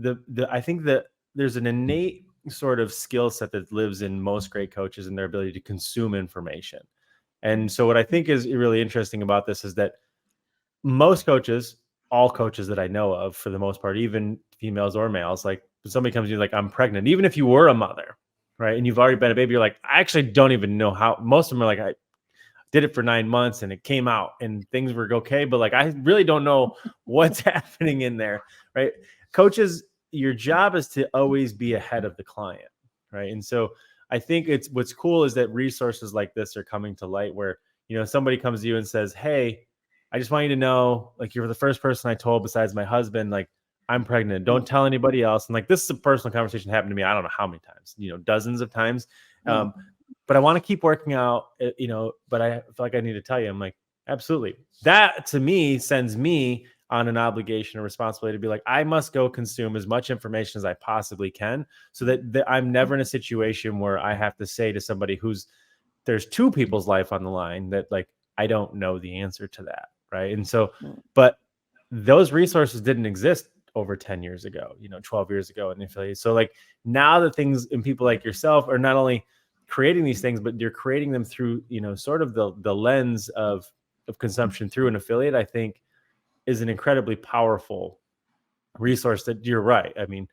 I think that there's an innate sort of skill set that lives in most great coaches, and their ability to consume information. And so what I think is really interesting about this is that most coaches, all coaches that I know of, for the most part, even females or males, like when somebody comes to you like, I'm pregnant, even if you were a mother, right, and you've already been a baby, you're like, I actually don't even know how. Most of them are like, I did it for 9 months and it came out and things were okay, but like, I really don't know what's happening in there, right? Coaches, your job is to always be ahead of the client, right? And so I think what's cool is that resources like this are coming to light, where, somebody comes to you and says, hey, I just want you to know, like, you're the first person I told besides my husband, like, I'm pregnant. Don't tell anybody else. And like, this is a personal conversation that happened to me, I don't know how many times, dozens of times. But I want to keep working out, but I feel like I need to tell you. I'm like, absolutely. That to me sends me on an obligation or responsibility to be like, I must go consume as much information as I possibly can, so that I'm never in a situation where I have to say to somebody there's two people's life on the line, that like, I don't know the answer to that. Right. And so, but those resources didn't exist over 10 years ago, 12 years ago in the affiliate. So like, now the things, and people like yourself are not only creating these things, but you're creating them through, sort of the lens of consumption through an affiliate, I think is an incredibly powerful resource. That you're right. I mean,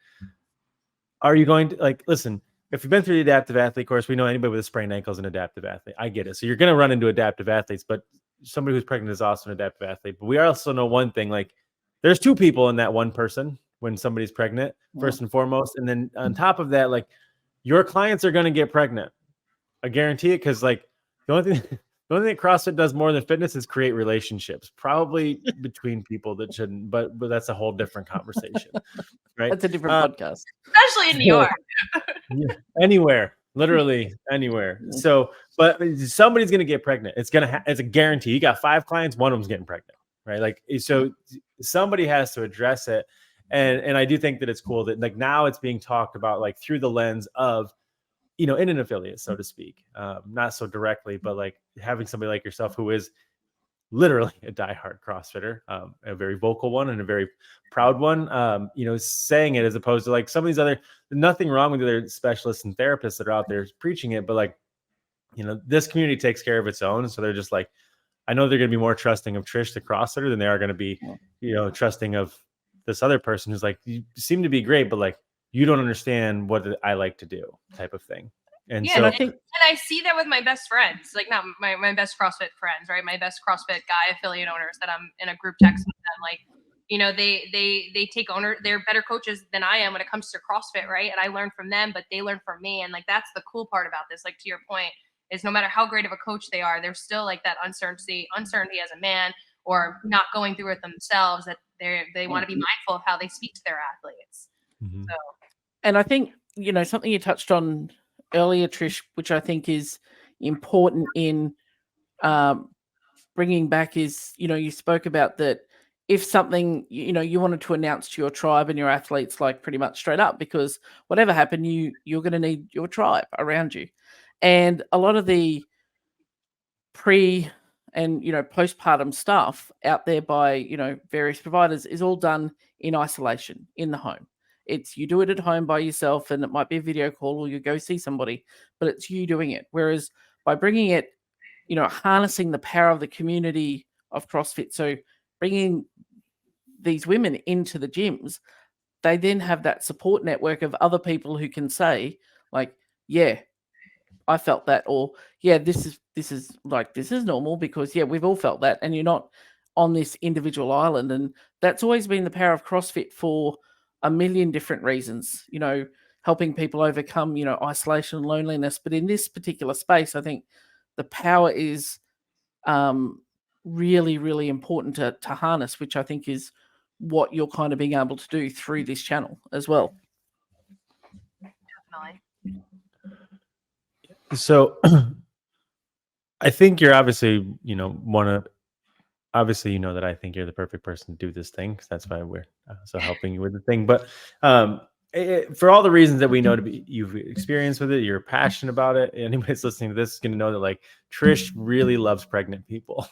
are you going to, like, listen, if you've been through the adaptive athlete course, we know anybody with a sprained ankle is an adaptive athlete. I get it. So you're going to run into adaptive athletes, but somebody who's pregnant is also an adaptive athlete. But we also know one thing, like, there's two people in that one person when somebody's pregnant, first and foremost. And then on top of that, like, your clients are going to get pregnant. I guarantee it. Cause like the only thing that CrossFit does more than fitness is create relationships, probably between people that shouldn't, but that's a whole different conversation, right? That's a different podcast. Especially in New York. Yeah, anywhere, literally anywhere. So, but somebody's going to get pregnant. It's it's a guarantee. You got 5 clients, one of them's getting pregnant, right? Like, so somebody has to address it. And I do think that it's cool that like now it's being talked about like through the lens of, in an affiliate, so to speak, not so directly, but like having somebody like yourself who is literally a diehard CrossFitter, a very vocal one and a very proud one, saying it, as opposed to like some of these other, nothing wrong with the other specialists and therapists that are out there preaching it, but like, this community takes care of its own. So they're just like, I know they're going to be more trusting of Trish, the CrossFitter, than they are going to be, trusting of this other person who's like, you seem to be great, but like, you don't understand what I like to do, type of thing. And yeah, so and I see that with my best friends, like not my best CrossFit friends, right? My best CrossFit guy affiliate owners that I'm in a group text with them, like, they take they're better coaches than I am when it comes to CrossFit, right? And I learn from them, but they learn from me. And like, that's the cool part about this. Like, to your point, is no matter how great of a coach they are, there's still like that uncertainty as a man, or not going through it themselves, that they want to be mindful of how they speak to their athletes. Mm-hmm. So. And I think, something you touched on earlier, Trish, which I think is important in bringing back is, you spoke about that if something, you wanted to announce to your tribe and your athletes, like pretty much straight up, because whatever happened, you're going to need your tribe around you. And a lot of the pre and, postpartum stuff out there by, various providers is all done in isolation in the home. It's you do it at home by yourself, and it might be a video call or you go see somebody, but it's you doing it. Whereas by bringing it, harnessing the power of the community of CrossFit, so bringing these women into the gyms, they then have that support network of other people who can say, like, yeah, I felt that, or yeah, this is normal, because yeah, we've all felt that, and you're not on this individual island. And that's always been the power of CrossFit for a million different reasons, helping people overcome, isolation and loneliness. But in this particular space, I think the power is really, really important to harness, which I think is what you're kind of being able to do through this channel as well. Definitely. So I think you're obviously, obviously, that I think you're the perfect person to do this thing, because that's why we're so helping you with the thing. But for all the reasons that we know you've experienced with it, you're passionate about it. Anybody that's listening to this is going to know that like Trish really loves pregnant people.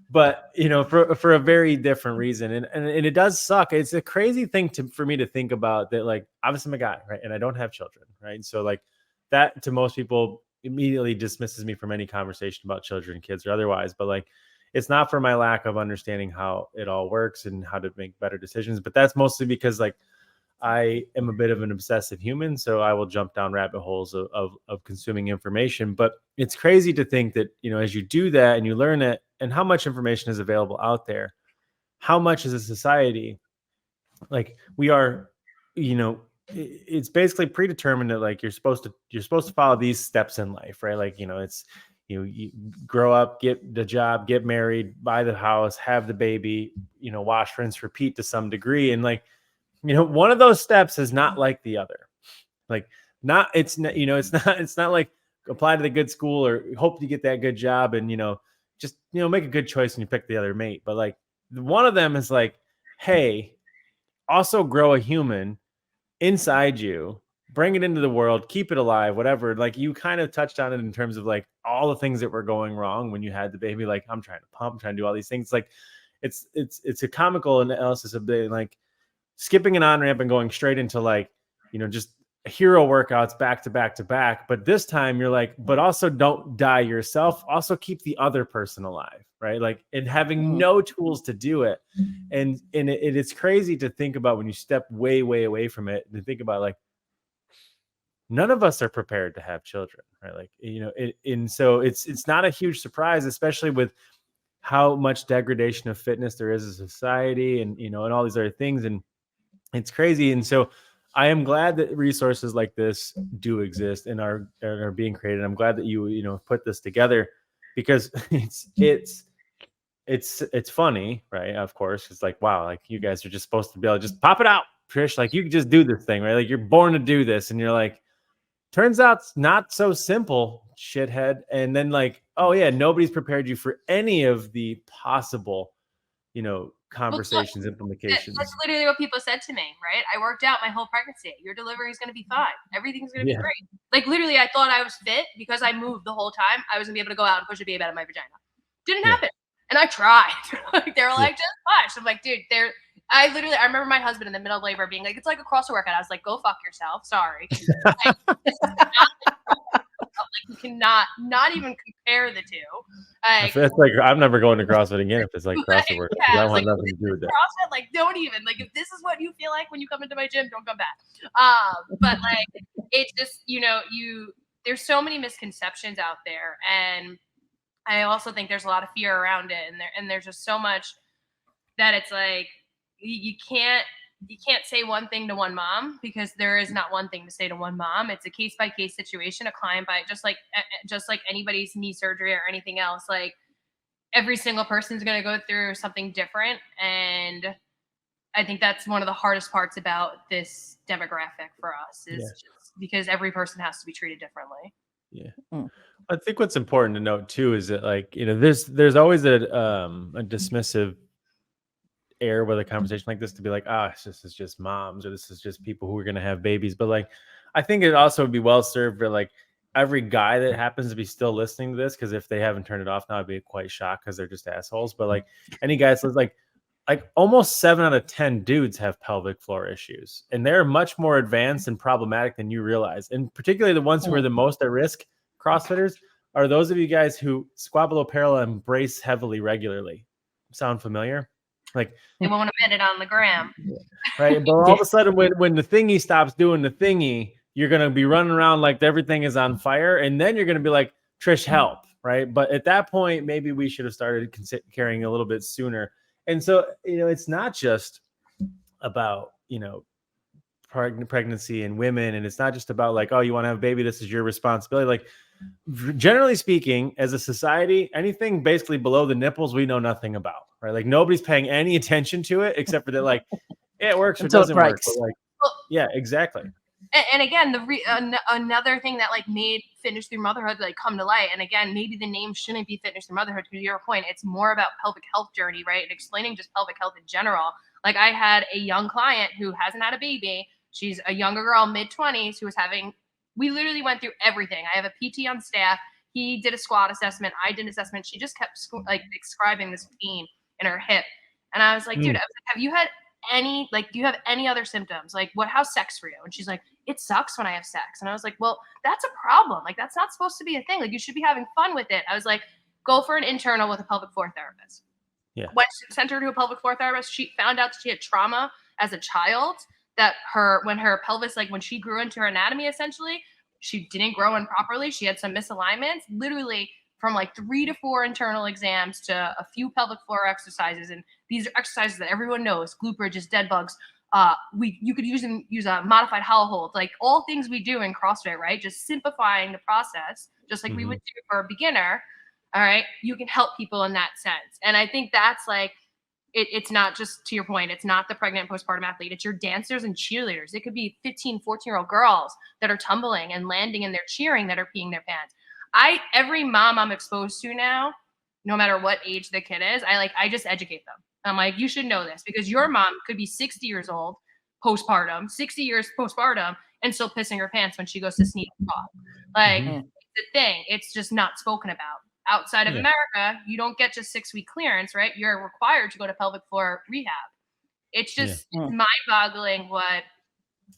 But for a very different reason. And it does suck. It's a crazy thing for me to think about, that like, obviously I'm a guy, right? And I don't have children, right? So like that to most people immediately dismisses me from any conversation about children, kids, or otherwise. But like, it's not for my lack of understanding how it all works and how to make better decisions, but that's mostly because like I am a bit of an obsessive human, so I will jump down rabbit holes of consuming information. But it's crazy to think that, as you do that and you learn it, and how much information is available out there, how much as a society, like we are, it's basically predetermined that like you're supposed to follow these steps in life, right? Like, it's, you grow up, get the job, get married, buy the house, have the baby, wash, rinse, repeat to some degree. And like, one of those steps is not like the other. Like it's not like apply to the good school or hope to get that good job and, just, make a good choice and you pick the other mate. But like one of them is like, hey, also grow a human inside you, bring it into the world, keep it alive, whatever. Like you kind of touched on it in terms of like all the things that were going wrong when you had the baby. Like I'm trying to pump, I'm trying to do all these things. Like it's a comical analysis of the like skipping an on-ramp and going straight into like, just hero workouts back to back to back. But this time you're like, but also don't die yourself. Also keep the other person alive, right? Like, and having no tools to do it. And it's crazy to think about when you step way, way away from it and think about like, none of us are prepared to have children, right? Like, and so it's not a huge surprise, especially with how much degradation of fitness there is in society and, and all these other things. And it's crazy. And so I am glad that resources like this do exist and are being created. I'm glad that you put this together, because it's funny, right? Of course, it's like, wow, like you guys are just supposed to be able to just pop it out, Trish. Like you can just do this thing, right? Like you're born to do this. And you're like, turns out it's not so simple, shithead. And then like, oh yeah, nobody's prepared you for any of the possible, conversations, implications. That's literally what people said to me, right? I worked out my whole pregnancy. Your delivery is going to be fine. Everything's going to be great. Like literally, I thought I was fit because I moved the whole time. I was going to be able to go out and push a baby out of my vagina. Didn't happen. And I tried. Like they were like, just push. I'm like, dude, I remember my husband in the middle of labor being like, it's like a CrossFit workout. I was like, go fuck yourself. Sorry. Like, this is not like you cannot not even compare the two. Like, that's like I'm never going to CrossFit again if it's like CrossFit work. I want nothing to do with that. CrossFit, like don't even like if this is what you feel like when you come into my gym, don't come back. But like it's just there's so many misconceptions out there, and I also think there's a lot of fear around it, and there's just so much that it's like you can't say one thing to one mom, because there is not one thing to say to one mom. It's a case by case situation, a client by just like anybody's knee surgery or anything else. Like every single person is going to go through something different, and I think that's one of the hardest parts about this demographic for us is just because every person has to be treated differently. Yeah. I think what's important to note too is that like, there's always a dismissive air with a conversation like this to be like, this is just moms, or this is just people who are going to have babies. But like, I think it also would be well served for like every guy that happens to be still listening to this, because if they haven't turned it off now, I'd be quite shocked because they're just assholes. But like any guys, like almost 7 out of 10 dudes have pelvic floor issues, and they're much more advanced and problematic than you realize. And particularly the ones who are the most at risk, CrossFitters, are those of you guys who squat below parallel and brace heavily regularly. Sound familiar? Like they won't admit it on the gram, right? But all of a sudden, when the thingy stops doing the thingy, you're going to be running around like everything is on fire. And then you're going to be like, Trish, help. Right. But at that point, maybe we should have started caring a little bit sooner. And so, it's not just about, pregnancy and women. And it's not just about like, oh, you want to have a baby, this is your responsibility. Like, generally speaking, as a society, anything basically below the nipples, we know nothing about, right? Like nobody's paying any attention to it except for that, like, yeah, it works or it doesn't work. But like, yeah, exactly. And again, another thing that like made Fitness Through Motherhood like come to light. And again, maybe the name shouldn't be Fitness Through Motherhood, to your point. It's more about pelvic health journey, right? And explaining just pelvic health in general. Like I had a young client who hasn't had a baby. She's a younger girl, mid-20s, who was we literally went through everything. I have a PT on staff. He did a squat assessment. I did an assessment. She just kept like describing this pain in her hip. And I was like, dude, have you had do you have any other symptoms? Like how's sex for you? And she's like, it sucks when I have sex. And I was like, well, that's a problem. Like that's not supposed to be a thing. Like you should be having fun with it. I was like, go for an internal with a pelvic floor therapist. Yeah. Sent her to a pelvic floor therapist. She found out that she had trauma as a child, that when her pelvis, like when she grew into her anatomy, essentially, she didn't grow in properly. She had some misalignments, literally from like 3 to 4 internal exams to a few pelvic floor exercises. And these are exercises that everyone knows, glute bridges, dead bugs. You could use a modified hollow hold, like all things we do in CrossFit, right? Just simplifying the process, just like we would do for a beginner. All right. You can help people in that sense. And I think that's like, it's not just, to your point, it's not the pregnant postpartum athlete. It's your dancers and cheerleaders. It could be 15, 14-year-old girls that are tumbling and landing and they're cheering, that are peeing their pants. Every mom I'm exposed to now, no matter what age the kid is, I just educate them. I'm like, you should know this because your mom could be 60 years old postpartum, 60 years postpartum, and still pissing her pants when she goes to sneeze and cough. Like, it's a thing. It's just not spoken about. Outside of America, you don't get just 6-week clearance, right? You're required to go to pelvic floor rehab. It's just mind-boggling what,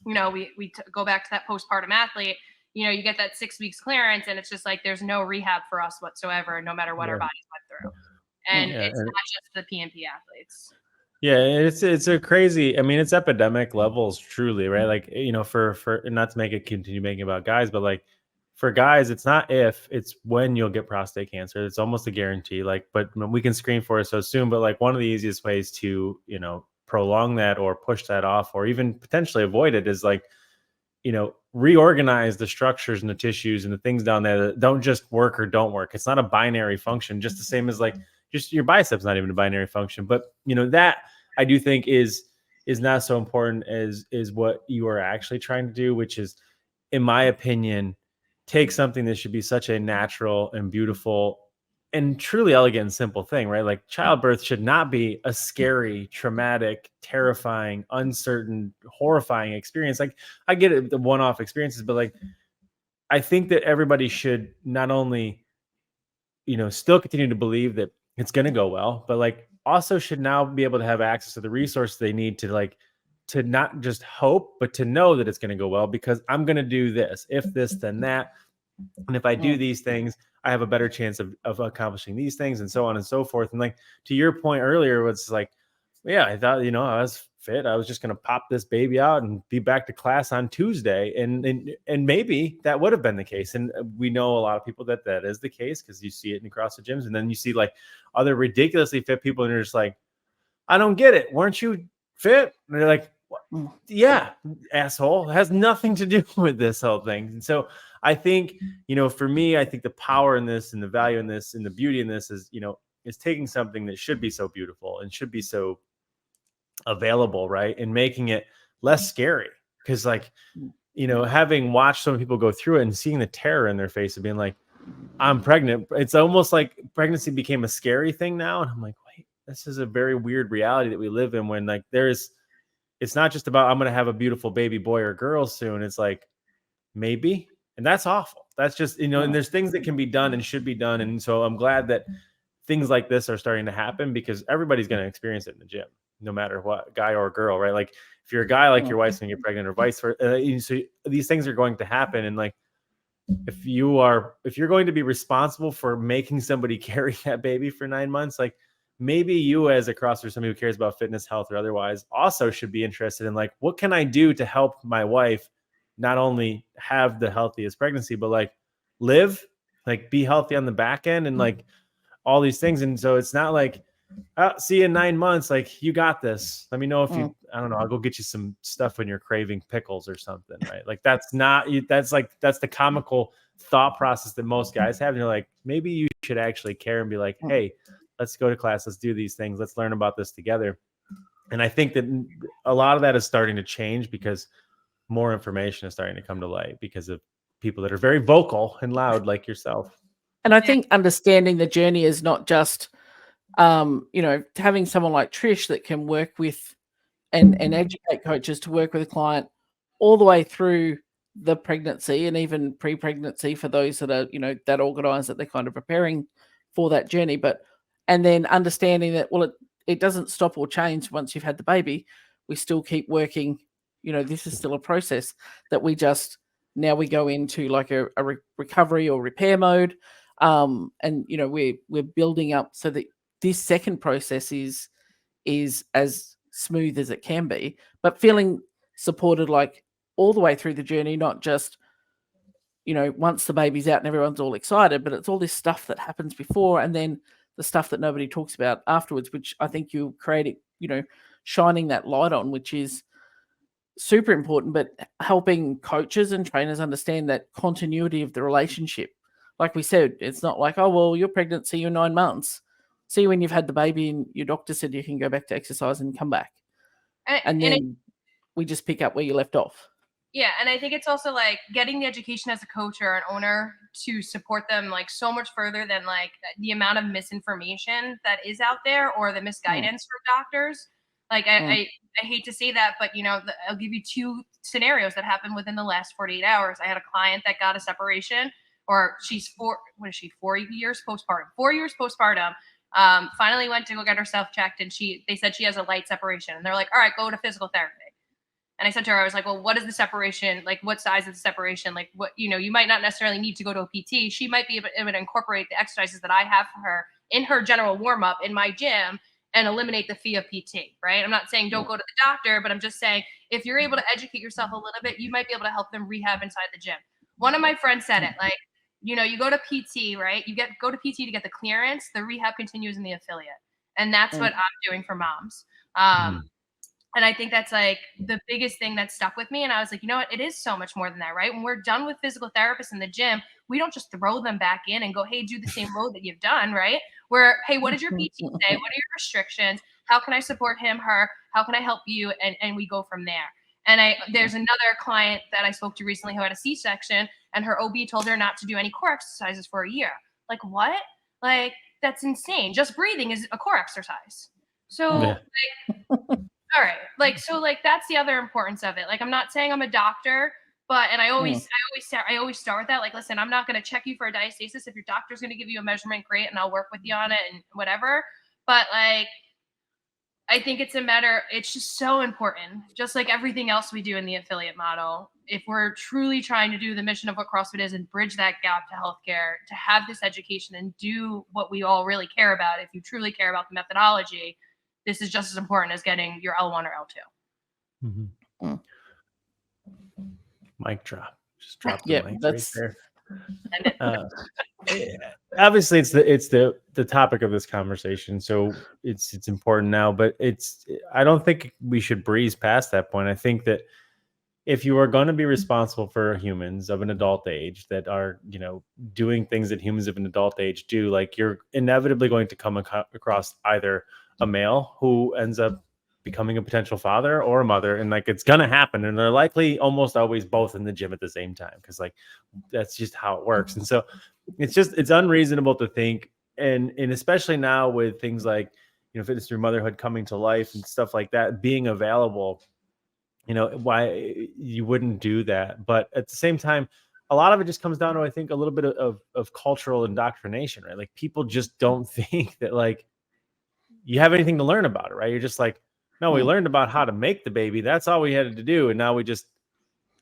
we go back to that postpartum athlete, you get that 6 weeks clearance and it's just like, there's no rehab for us whatsoever, no matter what our bodies went through. And it's not just the PNP athletes. Yeah, it's a crazy, it's epidemic levels, truly, right? Like, for not to make it continue making about guys, but like for guys, it's not if, it's when you'll get prostate cancer. It's almost a guarantee. Like, but we can screen for it so soon. But like one of the easiest ways to, prolong that or push that off or even potentially avoid it is like, reorganize the structures and the tissues and the things down there that don't just work or don't work. It's not a binary function, just the same as like just your biceps, not even a binary function. But that I do think is not so important as what you are actually trying to do, which is, in my opinion, take something that should be such a natural and beautiful and truly elegant and simple thing, right? Like childbirth should not be a scary, traumatic, terrifying, uncertain, horrifying experience. Like I get it, the one-off experiences, but like, I think that everybody should not only, still continue to believe that it's going to go well, but like also should now be able to have access to the resources they need to not just hope, but to know that it's going to go well, because I'm going to do this, if this, then that. And if I do these things, I have a better chance of accomplishing these things, and so on and so forth. And like, to your point earlier, it's like, yeah, I thought, I was fit. I was just going to pop this baby out and be back to class on Tuesday. And maybe that would have been the case. And we know a lot of people that is the case, because you see it in CrossFit gyms. And then you see like other ridiculously fit people and you're just like, I don't get it. Weren't you fit? And they're like, yeah, asshole. It has nothing to do with this whole thing. And so I think, for me, I think the power in this and the value in this and the beauty in this is, is taking something that should be so beautiful and should be so available, right? And making it less scary. Because like, having watched so many people go through it and seeing the terror in their face of being like, I'm pregnant. It's almost like pregnancy became a scary thing now. And I'm like, wait, this is a very weird reality that we live in, when like it's not just about, I'm going to have a beautiful baby boy or girl soon. It's like, maybe. And that's awful. That's just, and there's things that can be done and should be done. And so I'm glad that things like this are starting to happen, because everybody's going to experience it in the gym, no matter what, guy or girl, right? Like if you're a guy, like your wife's going to get pregnant or vice versa. So these things are going to happen. And like, if you're going to be responsible for making somebody carry that baby for 9 months, like maybe you as a CrossFitter, somebody who cares about fitness, health, or otherwise, also should be interested in like, what can I do to help my wife not only have the healthiest pregnancy, but like live, like be healthy on the back end and like all these things. And so it's not like, oh, see you in 9 months. Like, you got this. Let me know if you, I don't know, I'll go get you some stuff when you're craving pickles or something, right? Like, that's the comical thought process that most guys have. And you're like, maybe you should actually care and be like, hey, let's go to class. Let's do these things. Let's learn about this together. And I think that a lot of that is starting to change because more information is starting to come to light because of people that are very vocal and loud like yourself. And I think understanding the journey is not just, having someone like Trish that can work with and educate coaches to work with a client all the way through the pregnancy and even pre-pregnancy for those that are, that organized, that they're kind of preparing for that journey. And then understanding that, well, it doesn't stop or change once you've had the baby. We still keep working. This is still a process that now we go into like a recovery or repair mode. And, we're building up so that this second process is as smooth as it can be, but feeling supported like all the way through the journey, not just, once the baby's out and everyone's all excited, but it's all this stuff that happens before and then the stuff that nobody talks about afterwards, which I think you create, shining that light on, which is super important, but helping coaches and trainers understand that continuity of the relationship. Like we said, it's not like, oh, well, you're pregnant, see you in 9 months. See when you've had the baby and your doctor said you can go back to exercise and come back. And then we just pick up where you left off. Yeah, and I think it's also like getting the education as a coach or an owner to support them like so much further than like the amount of misinformation that is out there or the misguidance from doctors. Like I hate to say that, but I'll give you 2 scenarios that happened within the last 48 hours. I had a client that got a separation, or she's 4 years postpartum. 4 years postpartum. Finally went to go get herself checked, and they said she has a light separation, and they're like, all right, go to physical therapy. And I said to her, I was like, well, what is the separation? Like, what size is the separation? Like, what, you might not necessarily need to go to a PT. She might be able to incorporate the exercises that I have for her in her general warm up in my gym and eliminate the fee of PT, right? I'm not saying don't go to the doctor, but I'm just saying if you're able to educate yourself a little bit, you might be able to help them rehab inside the gym. One of my friends said it, like, you go to PT, right? Go to PT to get the clearance. The rehab continues in the affiliate. And that's what I'm doing for moms. And I think that's like the biggest thing that stuck with me. And I was like, you know what? It is so much more than that, right? When we're done with physical therapists in the gym, we don't just throw them back in and go, hey, do the same load that you've done, right? Where, hey, what did your PT say? What are your restrictions? How can I support him, her? How can I help you? And we go from there. And there's another client that I spoke to recently who had a C-section, and her OB told her not to do any core exercises for a year. Like, what? Like, that's insane. Just breathing is a core exercise. So, all right. Like, so like, that's the other importance of it. Like, I'm not saying I'm a doctor, but, and I always start with that. Like, listen, I'm not going to check you for a diastasis. If your doctor's going to give you a measurement, great. And I'll work with you on it and whatever. But like, I think it's just so important. Just like everything else we do in the affiliate model, if we're truly trying to do the mission of what CrossFit is and bridge that gap to healthcare, to have this education and do what we all really care about, if you truly care about the methodology, this is just as important as getting your L1 or L2. Mic drop. Just drop the mic that's right there. Obviously, it's the topic of this conversation, so it's important now. But I don't think we should breeze past that point. I think that if you are going to be responsible for humans of an adult age that are, doing things that humans of an adult age do, like you're inevitably going to come across either a male who ends up becoming a potential father or a mother, and like it's gonna happen, and they're likely almost always both in the gym at the same time because like that's just how it works. And so it's unreasonable to think, and especially now with things like Fitness Through Motherhood coming to life and stuff like that being available, why you wouldn't do that. But at the same time, a lot of it just comes down to, I think, a little bit of cultural indoctrination, right? Like people just don't think that like you have anything to learn about it, right? You're just like, no, we learned about how to make the baby. That's all we had to do. And now we just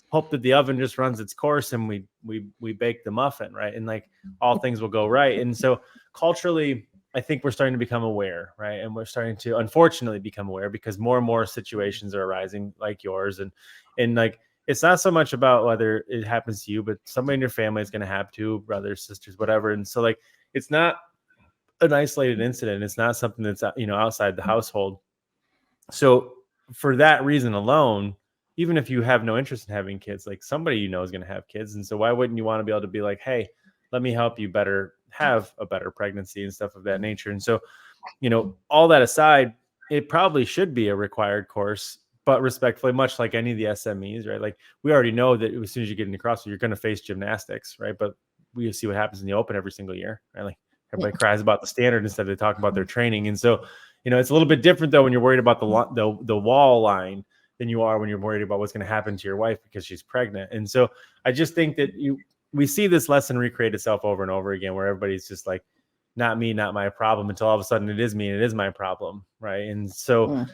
hope that the oven just runs its course and we bake the muffin, right? And like all things will go right. And so culturally, I think we're starting to become aware, right? And we're starting to unfortunately become aware because more and more situations are arising like yours. And like it's not so much about whether it happens to you, but somebody in your family is going to have two brothers, sisters, whatever. And so like, it's not an isolated incident. It's not something that's, outside the household. So for that reason alone, even if you have no interest in having kids, like somebody is going to have kids. And so why wouldn't you want to be able to be like, hey, let me help you have a better pregnancy and stuff of that nature. And so, all that aside, it probably should be a required course, but respectfully, much like any of the SMEs, right? Like we already know that as soon as you get into CrossFit, you're going to face gymnastics, right? But we see what happens in the open every single year, right? Like everybody cries about the standard instead of talking about their training. And so, it's a little bit different though when you're worried about the wall line than you are when you're worried about what's going to happen to your wife because she's pregnant. And so I just think that we see this lesson recreate itself over and over again, where everybody's just like, not me, not my problem, until all of a sudden it is me and it is my problem, right? And so,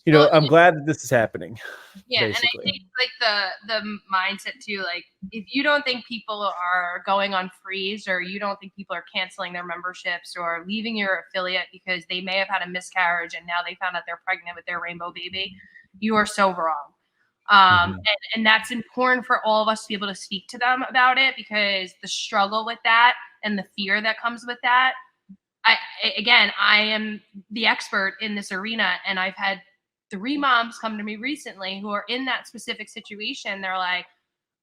I'm glad that this is happening. Yeah, basically. And I think like the mindset too, like if you don't think people are going on freeze, or you don't think people are canceling their memberships or leaving your affiliate because they may have had a miscarriage and now they found out they're pregnant with their rainbow baby, you are so wrong. And that's important for all of us to be able to speak to them about it, because the struggle with that and the fear that comes with that, I am the expert in this arena, and I've had 3 moms come to me recently who are in that specific situation. They're like,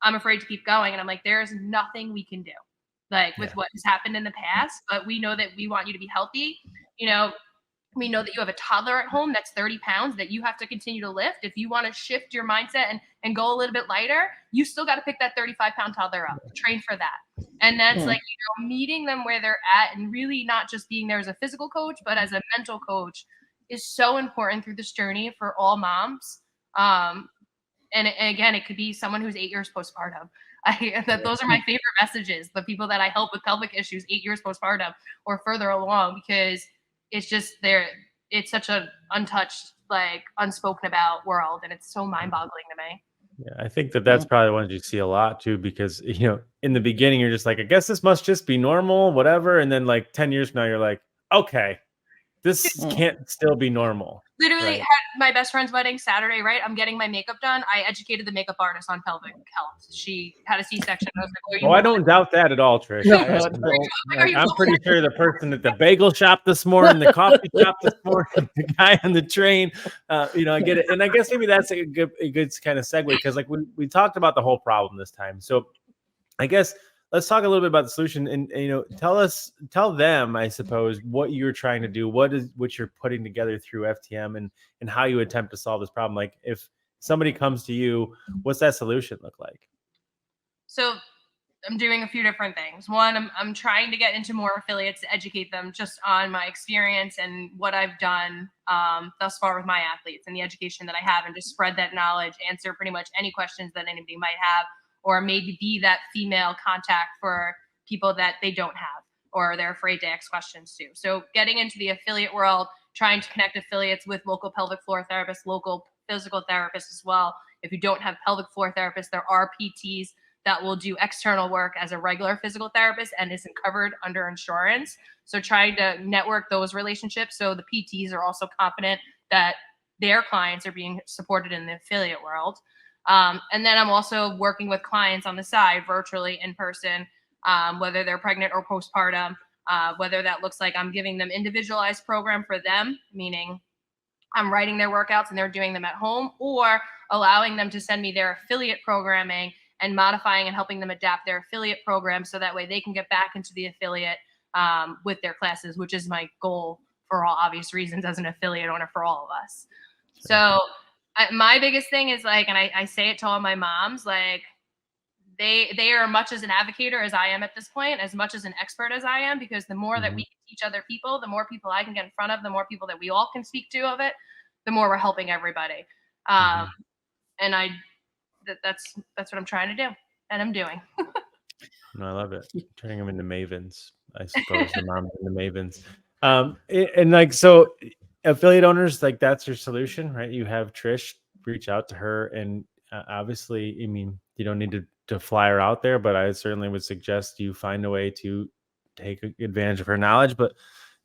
I'm afraid to keep going. And I'm like, there's nothing we can do, like with what has happened in the past, but we know that we want you to be healthy. We know that you have a toddler at home that's 30 pounds that you have to continue to lift. If you want to shift your mindset and go a little bit lighter, you still got to pick that 35-pound toddler up, train for that. And that's like, meeting them where they're at, and really not just being there as a physical coach, but as a mental coach is so important through this journey for all moms. And again, it could be someone who's 8 years postpartum. Those are my favorite messages. The people that I help with pelvic issues 8 years postpartum or further along, because it's just it's such an untouched, like unspoken about world. And it's so mind boggling to me. Yeah, I think that's probably one you see a lot too, because, in the beginning, you're just like, I guess this must just be normal, whatever. And then like 10 years from now, you're like, okay, this can't still be normal. Literally right? had my best friend's wedding Saturday, right? I'm getting my makeup done. I educated the makeup artist on pelvic health. She had a C-section. I was like, I don't doubt that at all, Trish. I'm pretty sure the person at the bagel shop this morning, the coffee shop this morning, the guy on the train, I get it. And I guess maybe that's a good kind of segue, because like we talked about the whole problem this time. So I guess let's talk a little bit about the solution, and tell them, I suppose, what you're trying to do, what you're putting together through FTM, and how you attempt to solve this problem. Like if somebody comes to you, what's that solution look like? So I'm doing a few different things. One, I'm trying to get into more affiliates to educate them just on my experience and what I've done thus far with my athletes and the education that I have, and just spread that knowledge, answer pretty much any questions that anybody might have, or maybe be that female contact for people that they don't have or they're afraid to ask questions to. So getting into the affiliate world, trying to connect affiliates with local pelvic floor therapists, local physical therapists as well. If you don't have pelvic floor therapists, there are PTs that will do external work as a regular physical therapist and isn't covered under insurance. So trying to network those relationships so the PTs are also confident that their clients are being supported in the affiliate world. And then I'm also working with clients on the side, virtually, in person, whether they're pregnant or postpartum, whether that looks like I'm giving them individualized program for them, meaning I'm writing their workouts and they're doing them at home, or allowing them to send me their affiliate programming and modifying and helping them adapt their affiliate program so that way they can get back into the affiliate with their classes, which is my goal for all obvious reasons as an affiliate owner for all of us. Sure. So my biggest thing is like, and I say it to all my moms, like they are as much as an advocator as I am at this point, as much as an expert as I am, because the more that we can teach other people, the more people I can get in front of, the more people that we all can speak to of it, the more we're helping everybody. And that's what I'm trying to do, and I'm doing. No, I love it. Turning them into mavens, I suppose. The moms into mavens. And like, so affiliate owners, like that's your solution, right? You have Trish, reach out to her, and obviously, I mean, you don't need to fly her out there, but I certainly would suggest you find a way to take advantage of her knowledge. But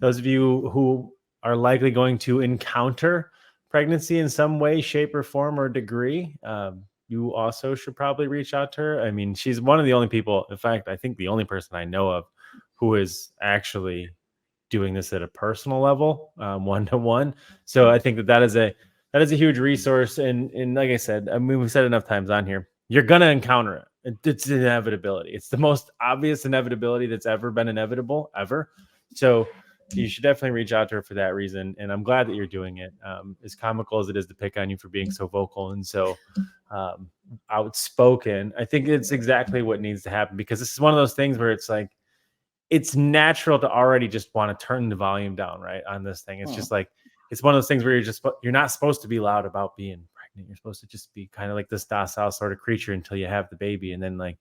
those of you who are likely going to encounter pregnancy in some way, shape, or form or degree, you also should probably reach out to her. I mean, she's one of the only people, in fact, I think the only person I know of who is actually doing this at a personal level, one-to-one. So I think that is a huge resource. And like I said, I mean, we've said enough times on here, you're going to encounter it. It's an inevitability. It's the most obvious inevitability that's ever been inevitable ever. So you should definitely reach out to her for that reason. And I'm glad that you're doing it. As comical as it is to pick on you for being so vocal and so outspoken, I think it's exactly what needs to happen, because this is one of those things where it's like, it's natural to already just want to turn the volume down, right, on this thing. It's just like, it's one of those things where you're not supposed to be loud about being pregnant. You're supposed to just be kind of like this docile sort of creature until you have the baby, and then like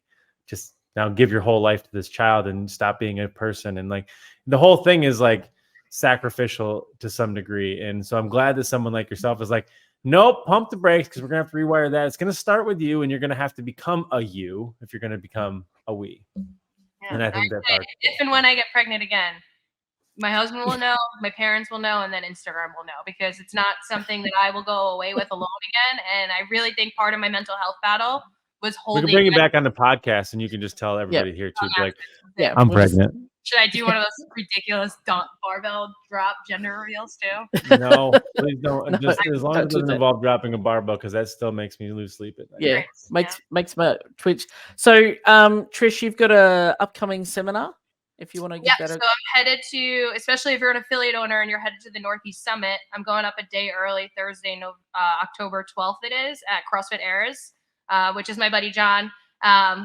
just now give your whole life to this child and stop being a person. And like the whole thing is like sacrificial to some degree. And so I'm glad that someone like yourself is like, nope, pump the brakes, because we're gonna have to rewire that. It's gonna start with you, and you're gonna have to become a you if you're gonna become a we. Yeah. And I think that's if and when I get pregnant again, my husband will know, my parents will know, and then Instagram will know, because it's not something that I will go away with alone again. And I really think part of my mental health battle was holding. We can bring you back on the podcast, and you can just tell everybody here too, like, I'm pregnant. Should I do one of those ridiculous barbell drop gender reels too? No, please don't. No, Just as long as it do doesn't that. involve dropping a barbell, because that still makes me lose sleep at night. Yeah, Right. makes my twitch. So, Trish, you've got a upcoming seminar. If you want to give that So I'm headed to, especially if you're an affiliate owner and you're headed to the Northeast Summit, I'm going up a day early, Thursday, October 12th it is, at CrossFit Airs, which is my buddy John,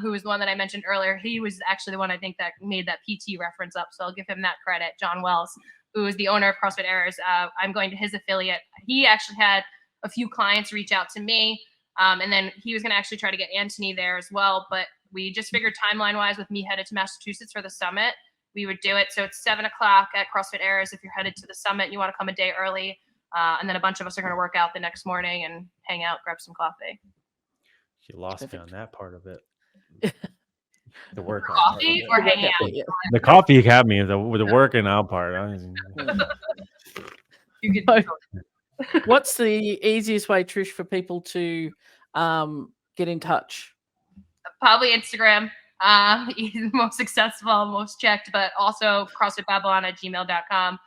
who was the one that I mentioned earlier. He was actually the one I think that made that PT reference up, so I'll give him that credit, John Wells, who is the owner of CrossFit Airs. I'm going to his affiliate. He actually had a few clients reach out to me, and then he was going to actually try to get Anthony there as well, but we just figured timeline-wise, with me headed to Massachusetts for the summit, we would do it. So it's 7 o'clock at CrossFit Airs. If you're headed to the summit and you want to come a day early, and then a bunch of us are going to work out the next morning and hang out, grab some coffee. You lost me on that part of it. The workout. Coffee or hanging out? Yeah. The coffee had me. The working out part. You could. What's the easiest way, Trish, for people to get in touch? Probably Instagram. He's the most successful, most checked, but also CrossFitBabylon@gmail.com.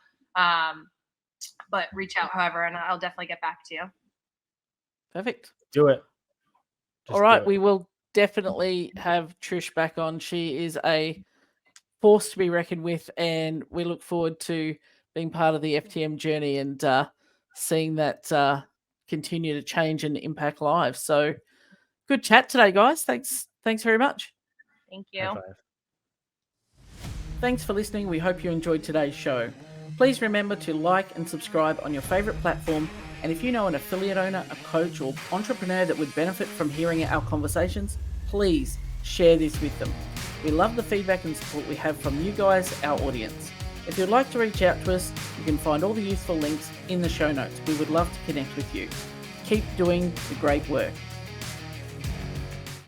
But reach out, however, and I'll definitely get back to you. Perfect. Do it. All right, we will definitely have Trish back on. She is a force to be reckoned with, and we look forward to being part of the FTM journey and seeing that continue to change and impact lives. So good chat today, guys. Thanks very much. Thank you. High five. Thanks for listening. We hope you enjoyed today's show. Please remember to like and subscribe on your favorite platform. And if you know an affiliate owner, a coach, or entrepreneur that would benefit from hearing our conversations, please share this with them. We love the feedback and support we have from you guys, our audience. If you'd like to reach out to us, you can find all the useful links in the show notes. We would love to connect with you. Keep doing the great work.